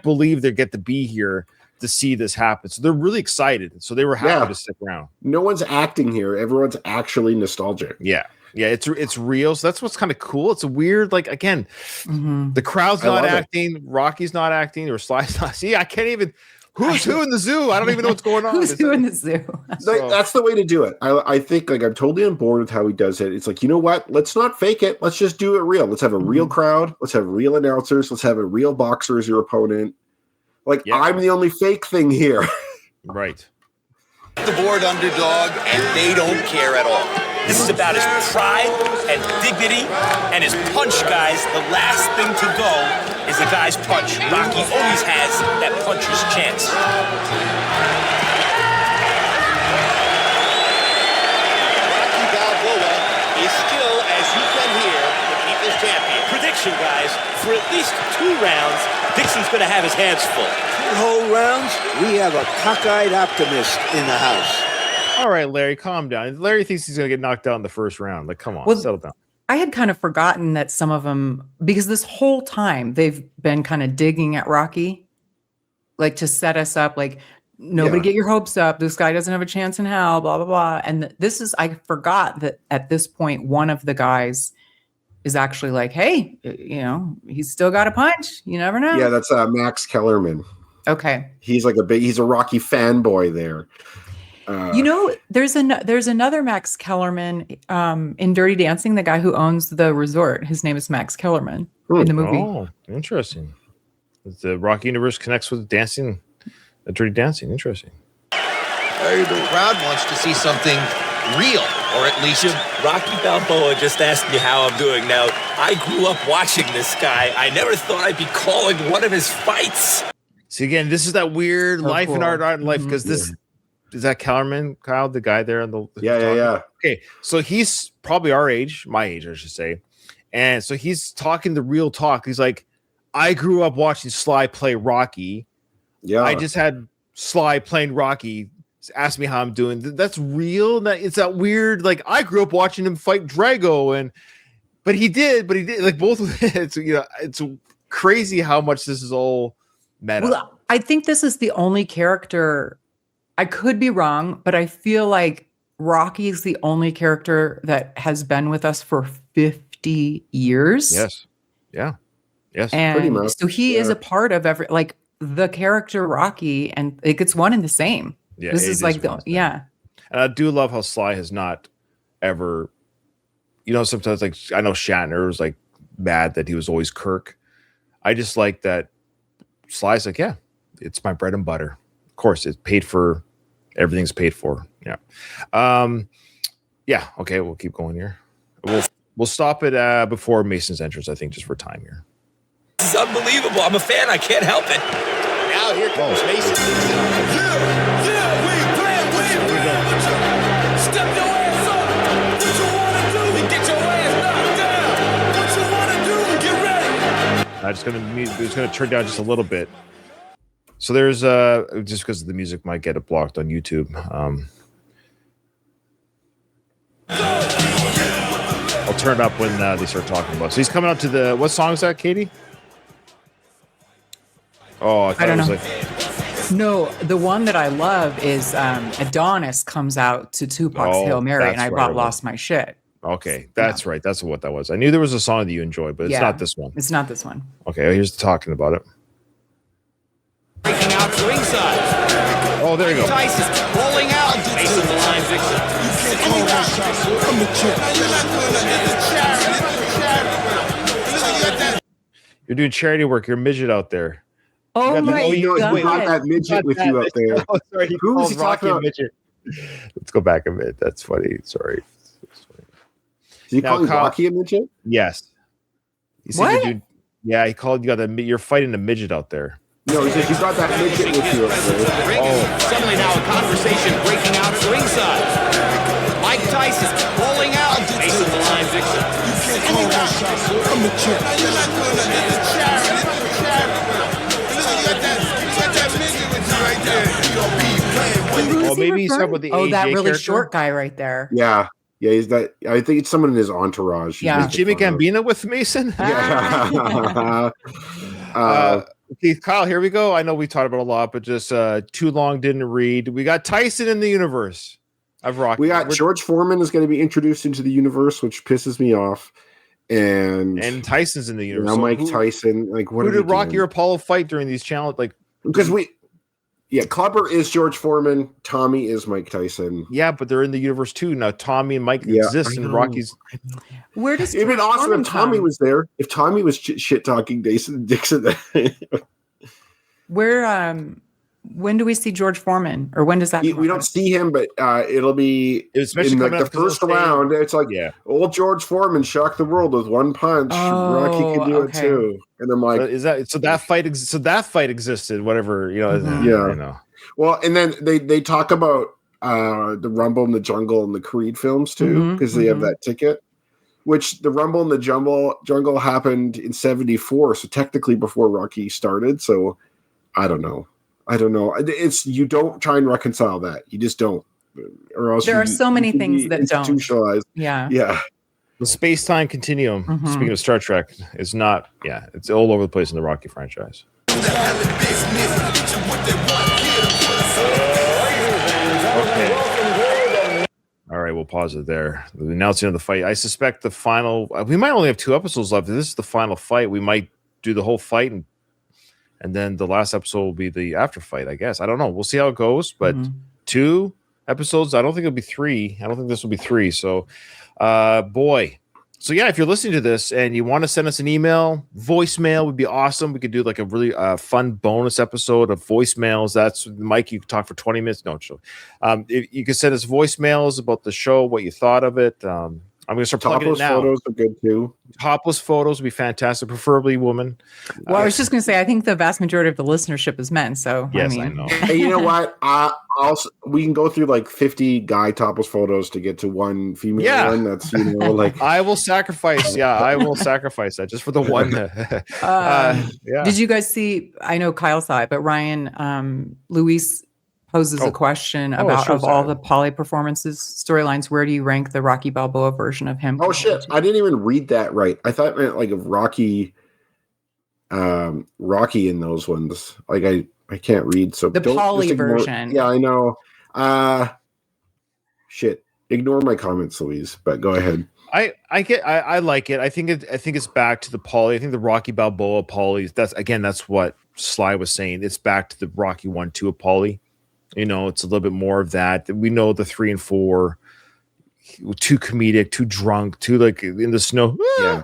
believe they get to be here to see this happen. So they're really excited. So they were happy to stick around. No one's acting here. Everyone's actually nostalgic. Yeah. Yeah, it's real. So that's what's kind of cool. It's a weird, like, again, the crowd's not acting, Rocky's not acting, or Sly's not. See, I can't even. Who's who in the zoo? I don't even know what's going on. Who's who in the zoo? That's the way to do it. I think like I'm totally on board with how he does it. It's like, you know what? Let's not fake it. Let's just do it real. Let's have a real crowd. Let's have real announcers. Let's have a real boxer as your opponent. Like I'm the only fake thing here. Right. The board underdog, and they don't care at all. This is about his pride and dignity and his punch, guys. The last thing to go is the guy's punch. Rocky always has that puncher's chance. Rocky Balboa is still, as you can hear, the people's champion. Prediction, guys, for at least 2 rounds, Dixon's going to have his hands full. 2 whole rounds? We have a cockeyed optimist in the house. All right, Larry, calm down. Larry thinks he's going to get knocked out in the first round. Like, come on, settle down. I had kind of forgotten that some of them, because this whole time they've been kind of digging at Rocky, like to set us up, like, nobody get your hopes up. This guy doesn't have a chance in hell, blah, blah, blah. And I forgot that at this point, one of the guys is actually like, hey, he's still got a punch. You never know. Yeah, that's Max Kellerman. Okay. He's like he's a Rocky fanboy there. There's another Max Kellerman in Dirty Dancing, the guy who owns the resort. His name is Max Kellerman in the movie. Oh, interesting. The Rocky universe connects with dancing, Dirty Dancing. Interesting. The crowd wants to see something real, or at least Rocky Balboa just asked me how I'm doing. Now, I grew up watching this guy. I never thought I'd be calling one of his fights. See, again, this is that weird life and art and life, because this is that Kellerman, Kyle, the guy there on the yeah. Okay, so he's probably our age, my age, I should say, and so he's talking the real talk. He's like, I grew up watching Sly play Rocky. Yeah, I just had Sly playing Rocky. Ask me how I'm doing. That's real. It's that weird. Like, I grew up watching him fight Drago, but he did like both. It's it's crazy how much this is all meta. Well, I think this is the only character. I could be wrong, but I feel like Rocky is the only character that has been with us for 50 years. Yes. Yeah. Yes. And pretty much. So he is a part of the character Rocky, and it's one and the same. Yeah, this is like And I do love how Sly has not ever, sometimes like I know Shatner was like mad that he was always Kirk. I just like that Sly's like, yeah, it's my bread and butter. Of course, it's paid for. Everything's paid for. Yeah. Yeah. Okay. We'll keep going here. We'll stop it before Mason's entrance, I think, just for time here. This is unbelievable. I'm a fan. I can't help it. Now here comes Mason Dixon. Step your ass up. What you want to do? Get your ass knocked down. What you want to do? Get ready. I'm just gonna turn down just a little bit. So there's just because the music might get it blocked on YouTube. I'll turn it up when they start talking about. So he's coming out to what song is that, Katie? Oh, I don't know. like... No, the one that I love is Adonis comes out to Tupac's Hail Mary, and I about lost my shit. Okay, that's right. That's what that was. I knew there was a song that you enjoyed, but it's not this one. It's not this one. Okay, here's talking about it. Breaking out to ringside. Oh, there you go. Tyson rolling out. Base of the line, Dixon. You're doing charity work. You're a midget out there. Oh my God! You got that midget with you up there. Oh, sorry, Who was he talking about? Midget. Let's go back a bit. That's funny. Sorry. Did he call you Rocky a midget? Yes. What? He called you. You're fighting a midget out there. No, he says you got that midget with you up there. Oh. Suddenly now a conversation breaking out at ringside. Mike Tyson rolling out. Base of the line, Dixon. Oh, maybe he's talking about the AJ that really character? short guy right there. Yeah, he's that. I think it's someone in his entourage. Yeah. Is Jimmy Gambino with Mason? Yeah. Okay, Kyle, here we go. I know we talked about a lot, but just too long didn't read. We got Tyson in the universe of Rocky. We got George Foreman is going to be introduced into the universe, which pisses me off. And Tyson's in the universe. Now Mike Tyson. Like, what who did Rocky or Apollo fight during these challenges? Like, because Clubber is George Foreman. Tommy is Mike Tyson. Yeah, but they're in the universe too now. Tommy and Mike exist in Rocky's. Where does it'd been awesome if Tommy was there? If Tommy was shit talking Dixon, where? When do we see George Foreman, or when does that? We don't see him, but it'll be in the first round. It's like old George Foreman shocked the world with one punch. Rocky could do it too, and I'm like, is that so? That fight, that fight existed. Whatever you know. Mm-hmm. Yeah. You know. Well, and then they talk about the Rumble in the Jungle and the Creed films too, because they have that ticket. Which the Rumble in the Jungle happened in '74, so technically before Rocky started. So I don't know. It's you don't try and reconcile that. You just don't, or else there are so many things that don't institutionalize. Yeah. The space-time continuum. Speaking of Star Trek, is not. Yeah, it's all over the place in the Rocky franchise. Okay. All right, we'll pause it there. The announcing of the fight. I suspect the final. We might only have 2 episodes left. If this is the final fight, we might do the whole fight and then the last episode will be the after fight, I guess. I don't know. We'll see how it goes. But 2 episodes, I don't think it'll be 3. I don't think this will be 3. So, boy. So, yeah, if you're listening to this and you want to send us an email, voicemail would be awesome. We could do like a really fun bonus episode of voicemails. That's Mike. You could talk for 20 minutes. No, if you could send us voicemails about the show, what you thought of it. I'm going to start plugging it now. Photos are good too. Topless photos would be fantastic, preferably woman. Well, I was just going to say, I think the vast majority of the listenership is men. So yes, I know. Hey, you know what? We can go through like 50 guy topless photos to get to one female one. That's like I will sacrifice. Yeah, I will sacrifice that just for the one. Did you guys see? I know Kyle saw it, but Ryan Luis poses a question about of all the Paulie performances storylines. Where do you rank the Rocky Balboa version of him? Oh shit! I didn't even read that right. I thought it meant like of Rocky in those ones. Like I can't read, so the Paulie version. Yeah, I know. Shit. Ignore my comments, Louise. But go ahead. I like it. I think it's back to the Paulie. I think the Rocky Balboa Paulie. That's what Sly was saying. It's back to the Rocky 1-2 of Paulie. It's a little bit more of that. We know the 3 and 4, too comedic, too drunk, too like in the snow. Yeah.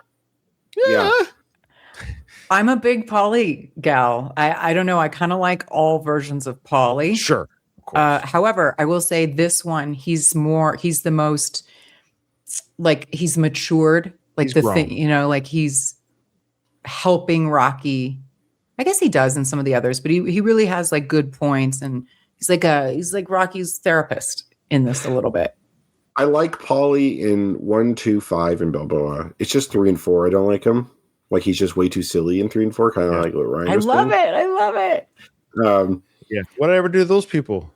I'm a big Paulie gal. I don't know. I kind of like all versions of Paulie. Sure. However, I will say this one, he's the most like he's matured. Like he's thing, like he's helping Rocky. I guess he does in some of the others, but he really has like good points, and he's like Rocky's therapist in this a little bit. I like Paulie in 1, 2, 5 in Balboa. It's just 3 and 4. I don't like him. Like he's just way too silly in 3 and 4. Kind of like what Ryan. I love it. Yeah. What did I ever do to those people?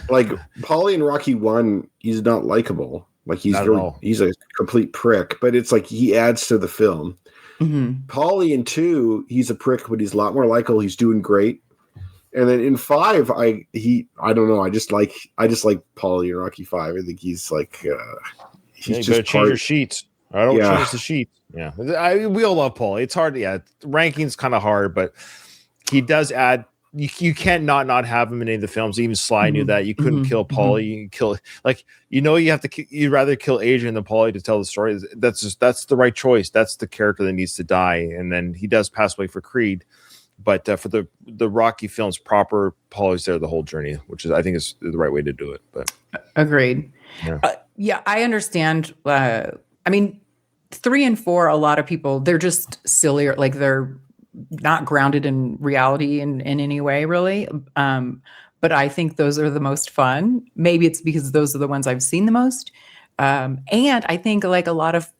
Like Paulie in Rocky 1, he's not likable. Like he's a complete prick. But it's like he adds to the film. Mm-hmm. Paulie in 2, he's a prick, but he's a lot more likable. He's doing great. And then in 5, I don't know. I just like Paulie in Rocky 5. I think he's like he's you just better change your sheets. I don't change the sheets. Yeah, we all love Paulie. It's hard. Yeah, ranking's kind of hard, but he does add. You can't not have him in any of the films. Even Sly knew that you couldn't kill Paulie. You kill you have to. You'd rather kill Adrian than Paulie to tell the story. That's the right choice. That's the character that needs to die. And then he does pass away for Creed, but for the Rocky films proper, Paulie's there the whole journey, which I think is the right way to do it. But agreed. Yeah, I understand. I mean, 3 and 4, a lot of people, they're just sillier. Like they're not grounded in reality in any way, really. But I think those are the most fun. Maybe it's because those are the ones I've seen the most. And I think like a lot of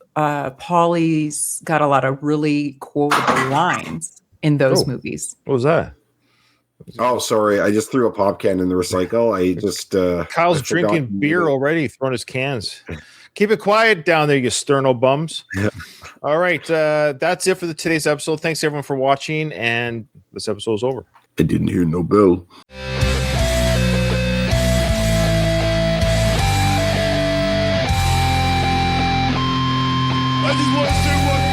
Paulie's got a lot of really quotable lines in those movies. What was that? Oh, sorry. I just threw a pop can in the recycle. I just Kyle's drinking beer already, throwing his cans. Keep it quiet down there, you sterno bums. Yeah. All right. That's it for today's episode. Thanks everyone for watching, and this episode is over. I didn't hear no bell. I just want to say one